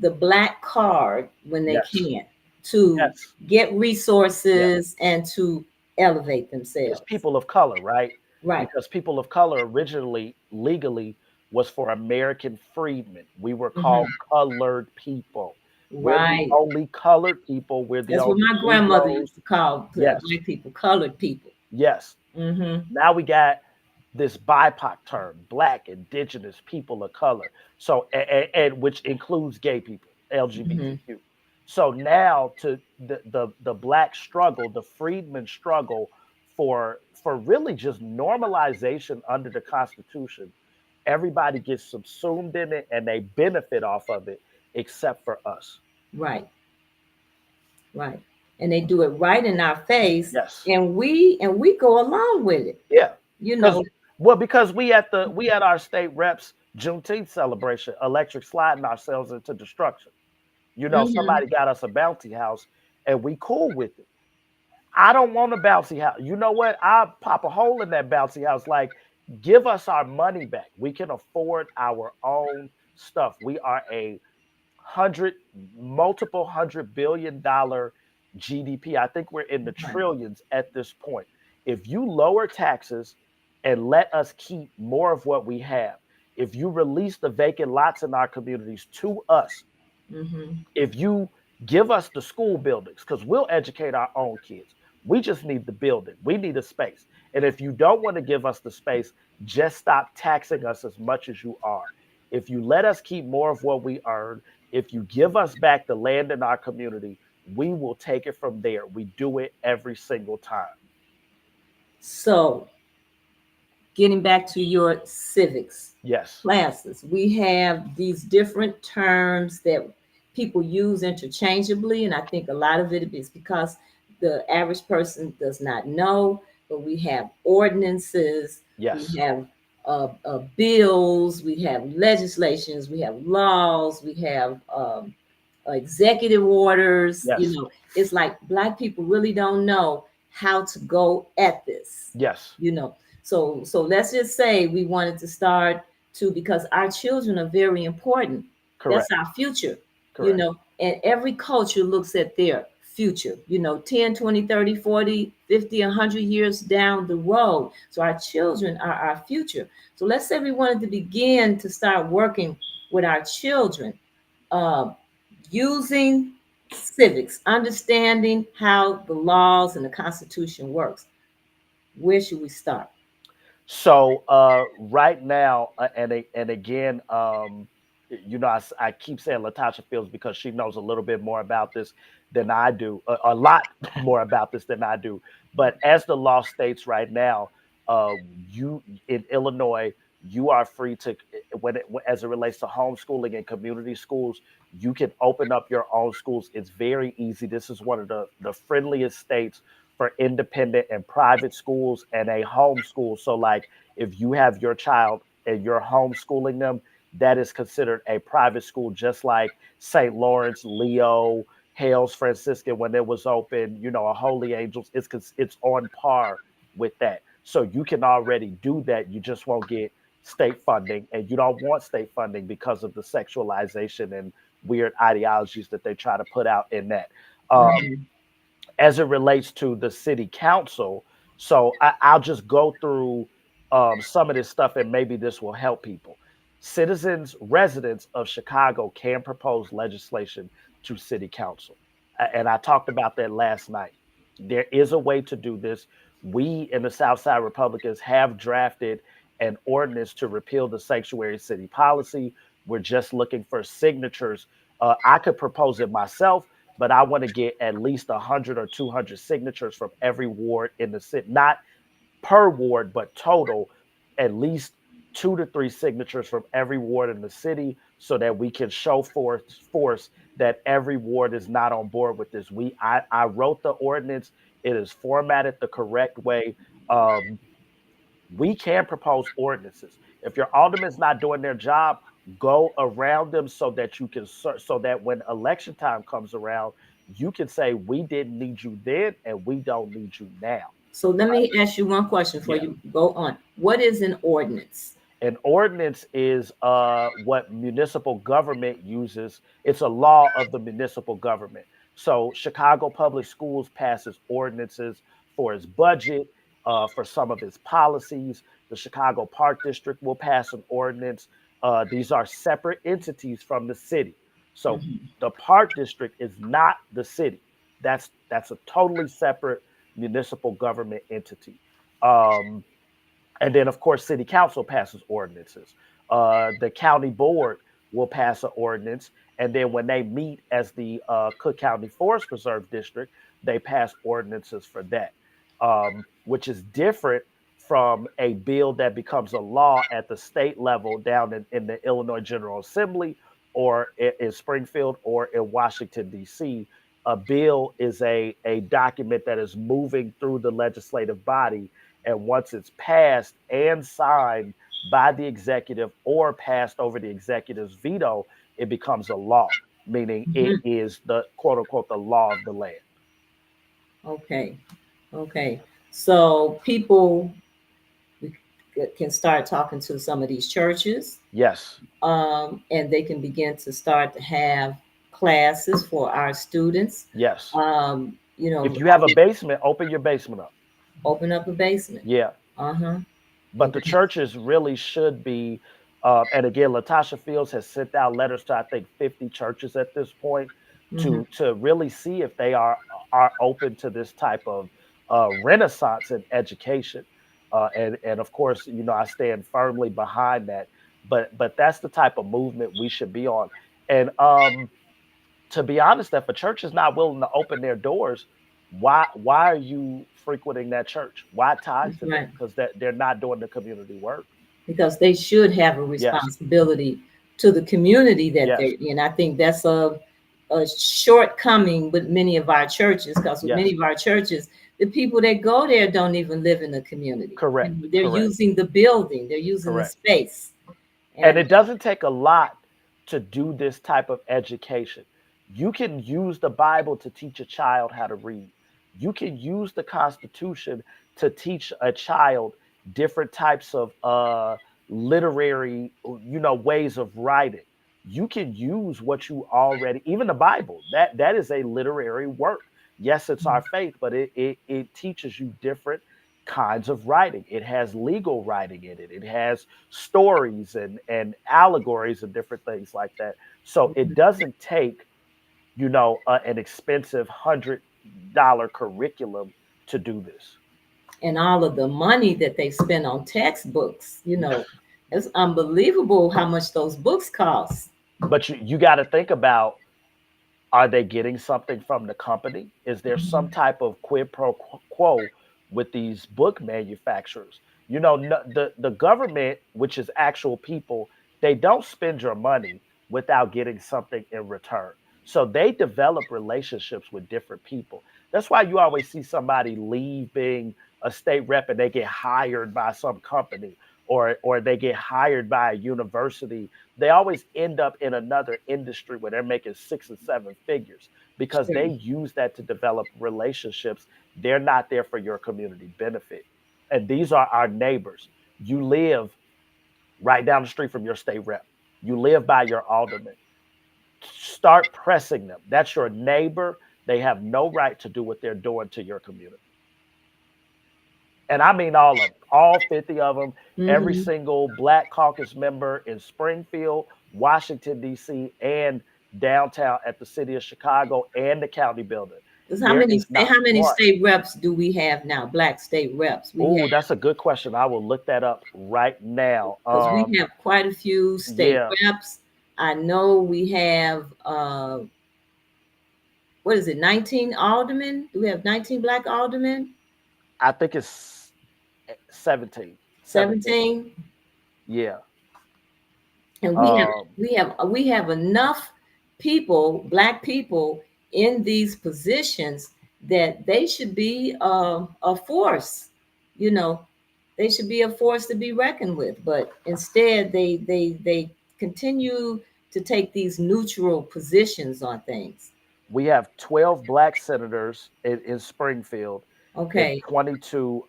the black card when they Yes. can to Yes. get Yeah. resources and to elevate It's themselves. people of color, right? Right. Because people of color originally, legally, was for American freedmen. We were Mm-hmm. called colored people. We're the Right. only colored people. We're the That's what only my grandmother Negroes. used to call Yes, black people, colored people. yes. Mm-hmm. Now we got this BIPOC term, Black, Indigenous, people of color. So, and which includes gay people, Mm-hmm. LGBTQ. So now to the Black struggle, the freedmen struggle for really just normalization under the Constitution. Everybody gets subsumed in it and they benefit off of it, except for us. Right. Right. And they do it right in our face, Yes. and we go along with it. Yeah. You Because know. because we at our state reps Juneteenth celebration, electric sliding ourselves into destruction. Mm-hmm. Somebody got us a bouncy house and we cool with it. I don't want a bouncy house. You know what? I'll pop a hole in that bouncy house. Like, give us our money back. We can afford our own stuff. We are a hundred, multiple $100 billion GDP. I think we're in the Right. trillions at this point. If you lower taxes and let us keep more of what we have, if you release the vacant lots in our communities to us, Mm-hmm. if you give us the school buildings, because we'll educate our own kids. We just need the building. We need a space. And if you don't want to give us the space, just stop taxing us as much as you are. If you let us keep more of what we earn, if you give us back the land in our community, we will take it from there. We do it every single time. So, getting back to your civics Yes. classes, we have these different terms that people use interchangeably, and I think a lot of it is because the average person does not know. But we have ordinances, we Yes. have bills, we have legislations, we have laws, we have executive orders. Yes. It's like Black people really don't know how to go at this. Yes. you know so let's just say we wanted to start to, because our children are very important. That's Correct. our future. Correct. And every culture looks at their future, 10, 20, 30, 40, 50, 100 years down the road. So our children are our future. So let's say we wanted to begin to start working with our children, uh, using civics, understanding how the laws and the Constitution works. Where should we start? So right now, and again, I keep saying Latasha Fields because she knows a little bit more about this than I do, a lot more about this than I do. But as the law states right now, you in Illinois, you are free to, as it relates to homeschooling and community schools, you can open up your own schools. It's very easy. This is one of the friendliest states for independent and private schools and a homeschool. So, like, if you have your child and you're homeschooling them, that is considered a private school, just like St. Lawrence, Leo, Hales Franciscan when it was open. A Holy Angels. It's on par with that. So you can already do that. You just won't get state funding, and you don't want state funding because of the sexualization and weird ideologies that they try to put out in that. Um, Mhm. as it relates to the city council. So I'll just go through some of this stuff and maybe this will help people. Citizens, residents of Chicago can propose legislation to city council. And I talked about that last night. There is a way to do this. We in the Southside Republicans have drafted an ordinance to repeal the sanctuary city policy. We're just looking for signatures. I could propose it myself, but I want to get at least 100 or 200 signatures from every ward in the city, not per ward, but total, at least 2 to 3 signatures from every ward in the city so that we can show force that every ward is not on board with this. I wrote the ordinance. It is formatted the correct way. Um, we can propose ordinances. If your alderman's not doing their job, go around them so that you can so that when election time comes around, you can say we didn't need you then and we don't need you now. So let me ask you one question before Yeah. you go on. What is an ordinance? An ordinance is what municipal government uses. It's a law of the municipal government. So Chicago Public Schools passes ordinances for its budget, for some of its policies. The Chicago Park District will pass an ordinance. These are separate entities from the city. So Mhm. the Park District is not the city. That's a totally separate municipal government entity. Um, and then, of course, city council passes ordinances. The county board will pass an ordinance. And then when they meet as the Cook County Forest Preserve District, they pass ordinances for that, which is different from a bill that becomes a law at the state level down in the Illinois General Assembly or in Springfield or in Washington, D.C. A bill is a document that is moving through the legislative body, and once it's passed and signed by the executive or passed over the executive's veto, it becomes a law, meaning it Mhm. is the quote unquote the law of the land. Okay. Okay. So people, can start talking to some of these churches, Yes. and they can begin to start to have classes for our students. Yes. You know, If you have a basement, open your basement up. open up a basement. Yeah. Uh-huh. But And the churches really should be, and again, Latasha Fields has sent out letters to I think 50 churches at this point mhm. to really see if they are open to this type of renaissance in education. And of course, I stand firmly behind that. But that's the type of movement we should be on. And to be honest, if a church is not willing to open their doors, why are you frequenting that church? Why tie That's to them? right. Because they're not doing the community work. Because they should have a Yes, responsibility to the community that yes, they're in. I think that's a shortcoming with many of our churches, because with many yes. of our churches, the people that go there don't even live in the community. Correct, And they're correct, using the building, they're using the correct. space. And And it doesn't take a lot to do this type of education. You can use the Bible to teach a child how to read. You can use the Constitution to teach a child different types of literary, ways of writing. You can use what you already, even the Bible, that is a literary work. Yes, it's our faith, but it teaches you different kinds of writing. It has legal writing in it. It has stories and allegories and different things like that. So it doesn't take, an expensive $100 curriculum to do this. and all of the money that they spend on textbooks, it's unbelievable how much those books cost. But you got to think about, are they getting something from the company? Is there some Mhm. type of quid pro quo with these book manufacturers? The government, which is actual people, they don't spend your money without getting something in return. So they develop relationships with different people. That's why you always see somebody leave being a state rep and they get hired by some company, or they get hired by a university. They always end up in another industry where they're making 6 and 7 figures because Sure. they use that to develop relationships. They're not there for your community benefit. And these are our neighbors. You live right down the street from your state rep. You live by your alderman. Start pressing them. That's your neighbor. They have no right to do what they're doing to your community. And I mean all of them, all 50 of them, every Hmm. single Black Caucus member in Springfield, Washington, D.C., and downtown at the city of Chicago and the county building. Because There is not how many one. state reps do we have now? Black state reps. Oh, that's a good question. I will look that up right now. We have quite a few state Yeah, reps. I know we have what is it, 19 aldermen? Do we have 19 black aldermen? I think it's 17. 17. 17. Yeah. And Um, we have enough people, black people, in these positions that they should be a force. You know, they should be a force to be reckoned with. But instead, they continue to take these neutral positions on things. we have 12 Black senators in Springfield and Okay. 22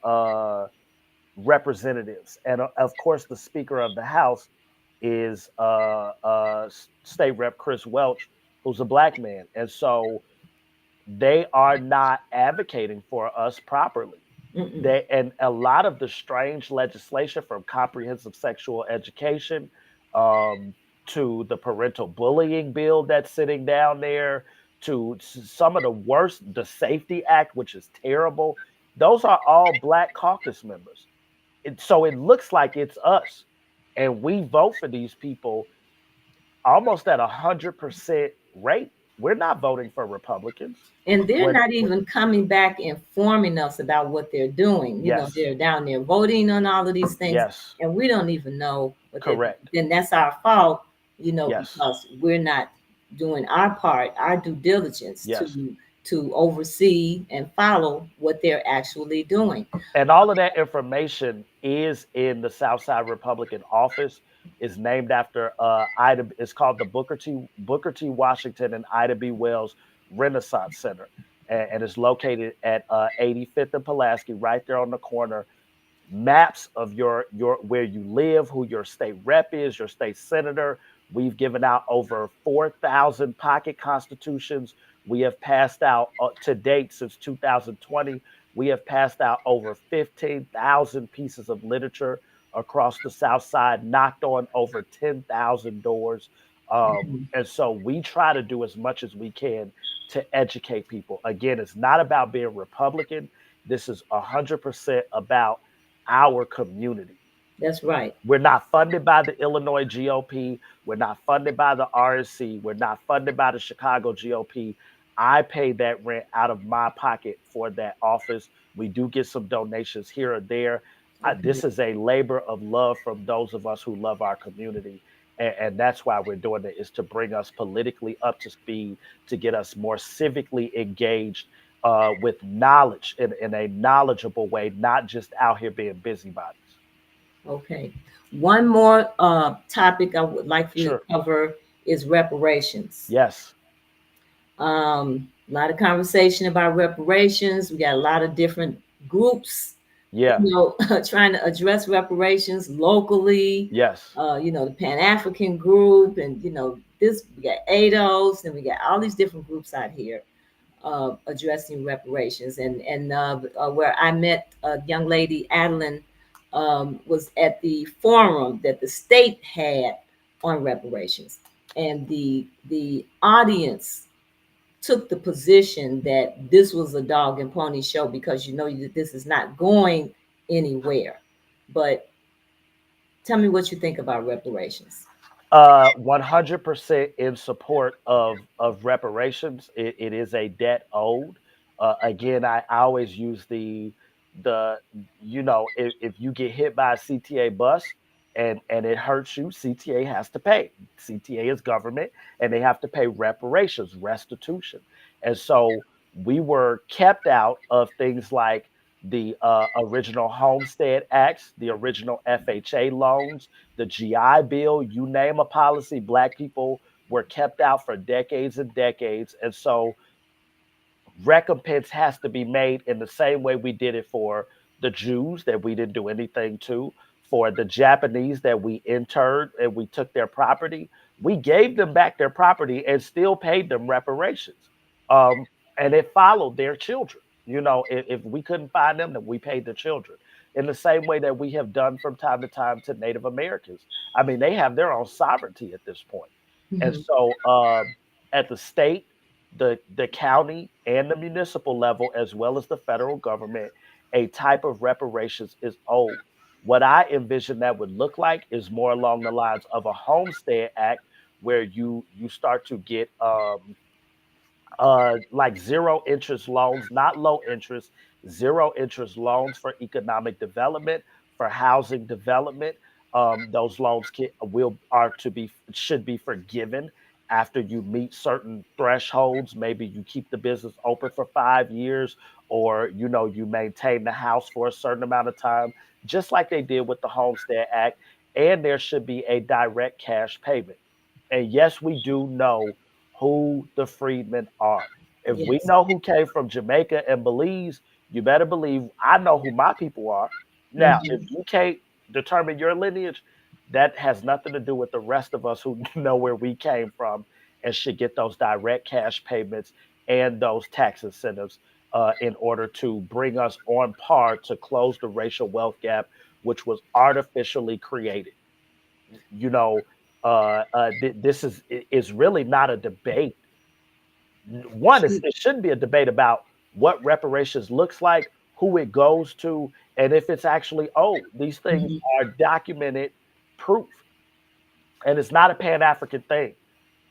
representatives, and of course, the Speaker of the House is State Rep Chris Welch, who's a Black man, and so they are not advocating for us properly. Mm-mm. And a lot of the strange legislation, from comprehensive sexual education um, to the parental bullying bill that's sitting down there, to some of the worst, the Safety Act, which is terrible. Those are all Black caucus members. So it looks like it's us, and we vote for these people almost at 100% rate. We're not voting for Republicans. And they're When, not even coming back informing us about what they're doing. yes, They're down there voting on all of these things, yes, and we don't even know what they're doing. correct, Then that's our fault, yes, because we're not doing our part, our due diligence yes. to oversee and follow what they're actually doing. And all of that information is in the Southside Republican office. Is named after Ida. It's called the Booker T Washington and Ida B. Wells Renaissance Center, and it's located at 85th and Pulaski, right there on the corner. maps of your where you live, who your state rep is, your state senator. We've given out over 4,000 pocket constitutions. We have passed out to date since 2020. We have passed out over 15,000 pieces of literature across the South Side, knocked on over 10,000 doors. Mhm. And so we try to do as much as we can to educate people. Again, it's not about being Republican. This is 100% about our community. That's right. We're not funded by the Illinois GOP. We're not funded by the RNC. We're not funded by the Chicago GOP. I pay that rent out of my pocket for that office. We do get some donations here or there. Okay. This is a labor of love from those of us who love our community. And that's why we're doing it, is to bring us politically up to speed, to get us more civically engaged with knowledge in a knowledgeable way, not just out here being busybodies. Okay. One more topic I would like for you to Sure. cover is reparations. Yes. A lot of conversation about reparations. We got a lot of different groups, Yeah. trying to address reparations locally. Yes. The Pan African group, and this we got ADOS, and we got all these different groups out here addressing reparations. And where I met a young lady, Adeline, was at the forum that the state had on reparations, and the audience took the position that this was a dog and pony show because this is not going anywhere. But tell me what you think about reparations. 100% in support of reparations. It is a debt owed. Again, I always use the if you get hit by a CTA bus and it hurts you, CTA has to pay. CTA is government, and they have to pay reparations, restitution. And so we were kept out of things like the original Homestead Acts, the original FHA loans, the GI Bill, you name a policy, Black people were kept out for decades and decades. And so recompense has to be made in the same way we did it for the Jews that we didn't do anything to, for the Japanese that we interned and we took their property. We gave them back their property and still paid them reparations. Um, and it followed their children. If we couldn't find them, then we paid the children in the same way that we have done from time to time to Native Americans. I mean, they have their own sovereignty at this point. And Mhm. so at the state, the county and the municipal level, as well as the federal government, a type of reparations is owed. What I envision that would look like is more along the lines of a Homestead Act, where you start to get like zero interest loans, not low interest, zero interest loans for economic development, for housing development. Those loans should be forgiven after you meet certain thresholds. Maybe you keep the business open for 5 years, or you maintain the house for a certain amount of time, just like they did with the Homestead Act. And there should be a direct cash payment. And yes, we do know who the freedmen are. If we Yes. know who came from Jamaica and Belize, you better believe I know who my people are. Now, if Mhm. you can't determine your lineage, that has nothing to do with the rest of us who know where we came from and should get those direct cash payments and those tax incentives in order to bring us on par to close the racial wealth gap, which was artificially created. You know, this is really not a debate. One is, it shouldn't be a debate about what reparations looks like, who it goes to, and if it's actually owed. These things Mhm. are documented proof, and it's not a Pan African thing.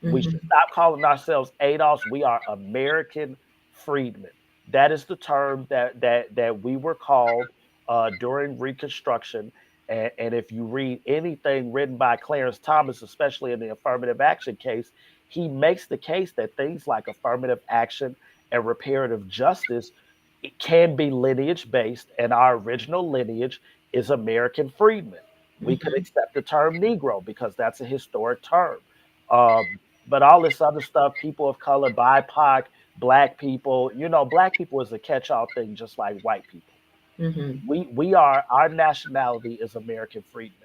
We should Mhm. stop calling ourselves ADOS. We are American freedmen. That is the term that we were called during Reconstruction. And if you read anything written by Clarence Thomas, especially in the affirmative action case, he makes the case that things like affirmative action and reparative justice, it can be lineage based, and our original lineage is American freedmen. We could Mhm. accept the term Negro because that's a historic term. But all this other stuff, people of color, BIPOC, black people, black people is a catch all thing just like white people. Hmm. Our nationality is American freedmen.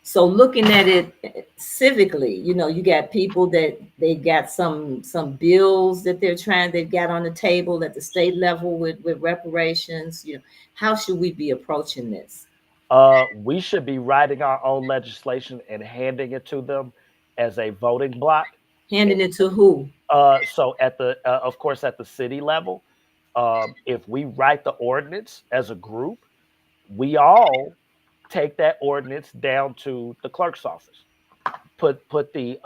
So looking at it civically, you got people that they got some bills that they've got on the table at the state level with reparations. How should we be approaching this? We should be writing our own legislation and handing it to them as a voting block. Handing it to who? So of course, at the city level, if we write the ordinance as a group, we all take that ordinance down to the clerk's office. Put the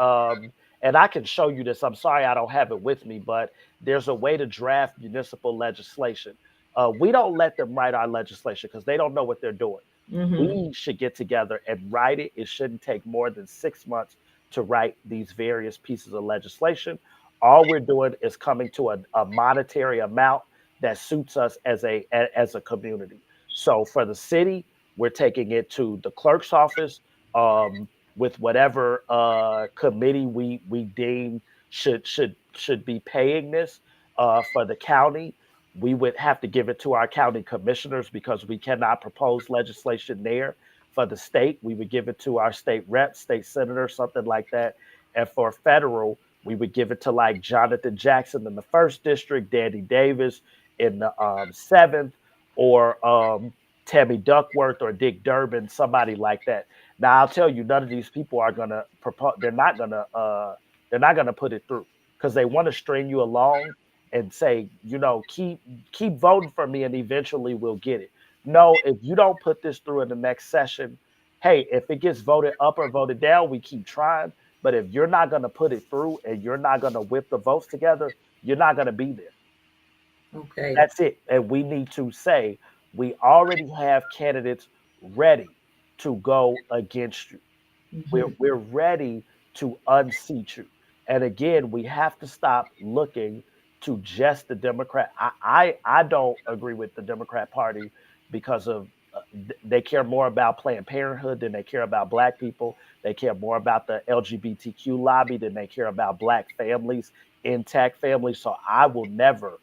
And I can show you this. I'm sorry I don't have it with me, but there's a way to draft municipal legislation. We don't let them write our legislation because they don't know what they're doing. Hmm. We should get together and write it. It shouldn't take more than 6 months to write these various pieces of legislation. All we're doing is coming to a monetary amount that suits us as a community. So for the city, we're taking it to the clerk's office. With whatever committee we deem should be paying this. For the county, we would have to give it to our county commissioners because we cannot propose legislation there. For the state, we would give it to our state rep, state senator, something like that. And for federal, we would give it to like Jonathan Jackson in the first district, Danny Davis in the seventh, or Tammy Duckworth or Dick Durbin, somebody like that. Now I'll tell you, none of these people are gonna propose. They're not gonna put it through because they want to string you along and say, keep voting for me, and eventually we'll get it. No, if you don't put this through in the next session, hey, if it gets voted up or voted down, we keep trying. But if you're not gonna put it through and you're not gonna whip the votes together, you're not gonna be there. Okay. That's it. And we need to say we already have candidates ready to go against you. Hmm. We're ready to unseat you. And again, we have to stop looking to just the Democrat. I don't agree with the Democrat Party because of they care more about Planned Parenthood than they care about Black people. They care more about the LGBTQ lobby than they care about Black families, intact families. So I will never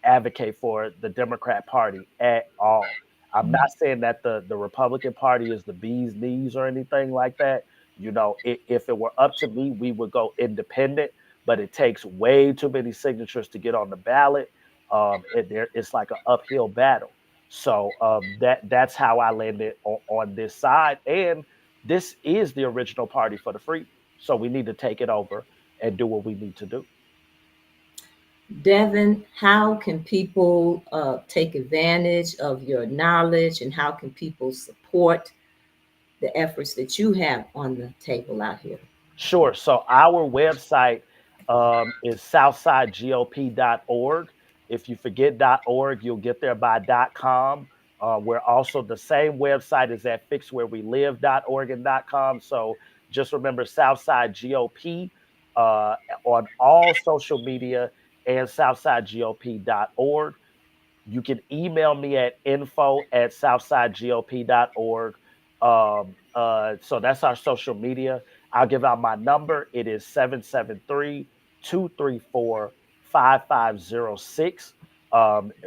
advocate for the Democrat Party at all. I'm not saying that the Republican Party is the bee's knees or anything like that. If it were up to me, we would go independent, but it takes way too many signatures to get on the ballot. It's like an uphill battle. So that's how I landed on this side. And this is the original party for the freedmen. So we need to take it over and do what we need to do. Devin, how can people take advantage of your knowledge, and how can people support the efforts that you have on the table out here? Sure. So our website is southsidegop.org. If you forget .org, you'll get there by .com. We're also the same website is at fixwherewelive.org and .com. So just remember Southside GOP on all social media and southsidegop.org. You can email me at info@southsidegop.org. So that's our social media. I'll give out my number. It is 773-234-5506.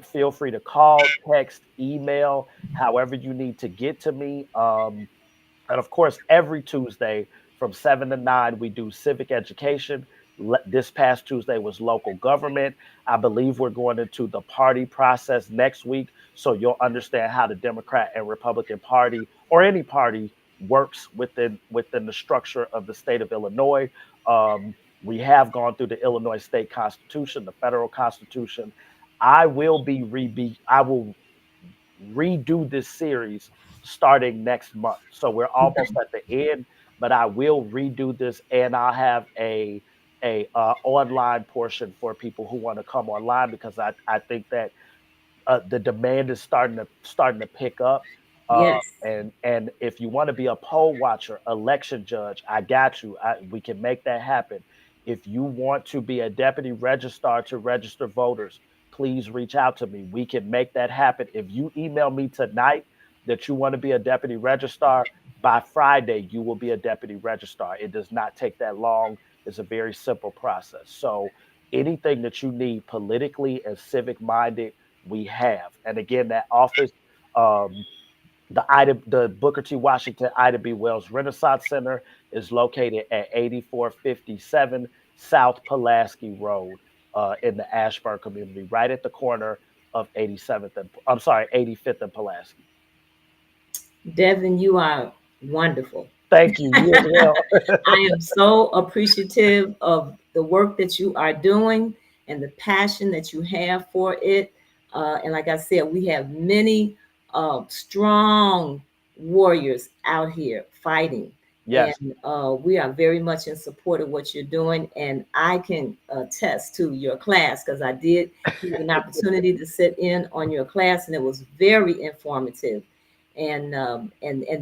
Feel free to call, text, email, however you need to get to me. And of course, every Tuesday from 7 to 9, we do civic education. This past Tuesday was local government. I believe we're going into the party process next week. So you'll understand how the Democrat and Republican Party or any party works within the structure of the state of Illinois. We have gone through the Illinois state constitution, the federal constitution. I will redo this series starting next month. So we're almost at the end, but I will redo this, and I'll have a online portion for people who want to come online because I think that the demand is starting to pick up. Yes. And if you want to be a poll watcher, election judge, I got you. We can make that happen. If you want to be a deputy registrar to register voters, please reach out to me. We can make that happen. If you email me tonight that you want to be a deputy registrar, by Friday you will be a deputy registrar. It does not take that long. It's a very simple process. So anything that you need politically and civic minded, we have. And again, that office, the Booker T. Washington Ida B. Wells Renaissance Center is located at 8457 South Pulaski Road in the Ashburn community, right at the corner of 85th and Pulaski. Devin, you are wonderful. Thank you. You as well. I am so appreciative of the work that you are doing and the passion that you have for it. And like I said, we have many strong warriors out here fighting. Yes. And we are very much in support of what you're doing. And I can attest to your class because I did have an opportunity to sit in on your class, and it was very informative. And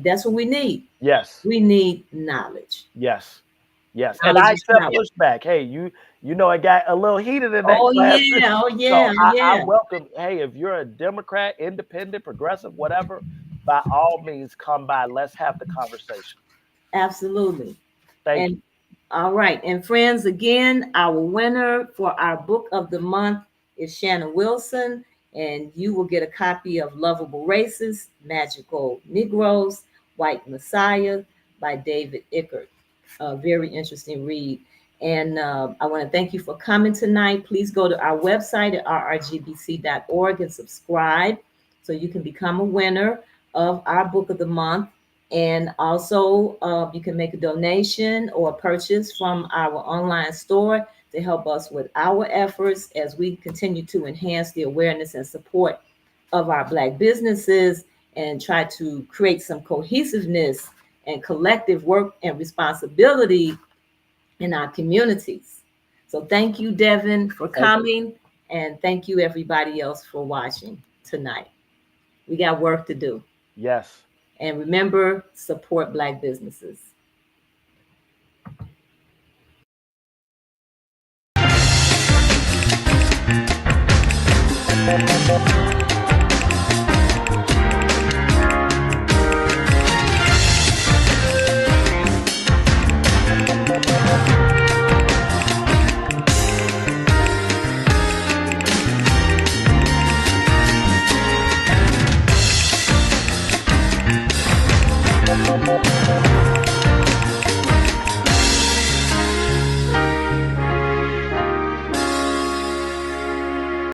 that's what we need. Yes. We need knowledge. Yes. Yes. And Knowledge I is accept power. pushback. Hey, you know, it got a little heated in that Oh class. yeah, oh So yeah, I yeah. welcome, hey, if you're a Democrat, independent, progressive, whatever, by all means come by. Let's have the conversation. Absolutely. Thank And you. all right. And friends, again, our winner for our book of the month is Shannon Wilson. And you will get a copy of Lovable Races, Magical Negroes, White Messiah by David Ickert. A very interesting read. And I want to thank you for coming tonight. Please go to our website at rrgbc.org and subscribe so you can become a winner of our book of the month. And also, you can make a donation or purchase from our online store to help us with our efforts as we continue to enhance the awareness and support of our Black businesses and try to create some cohesiveness and collective work and responsibility in our communities. So thank you, Devin, for coming, and thank you, everybody else, for watching tonight. We got work to do. Yes. And remember, support Black businesses.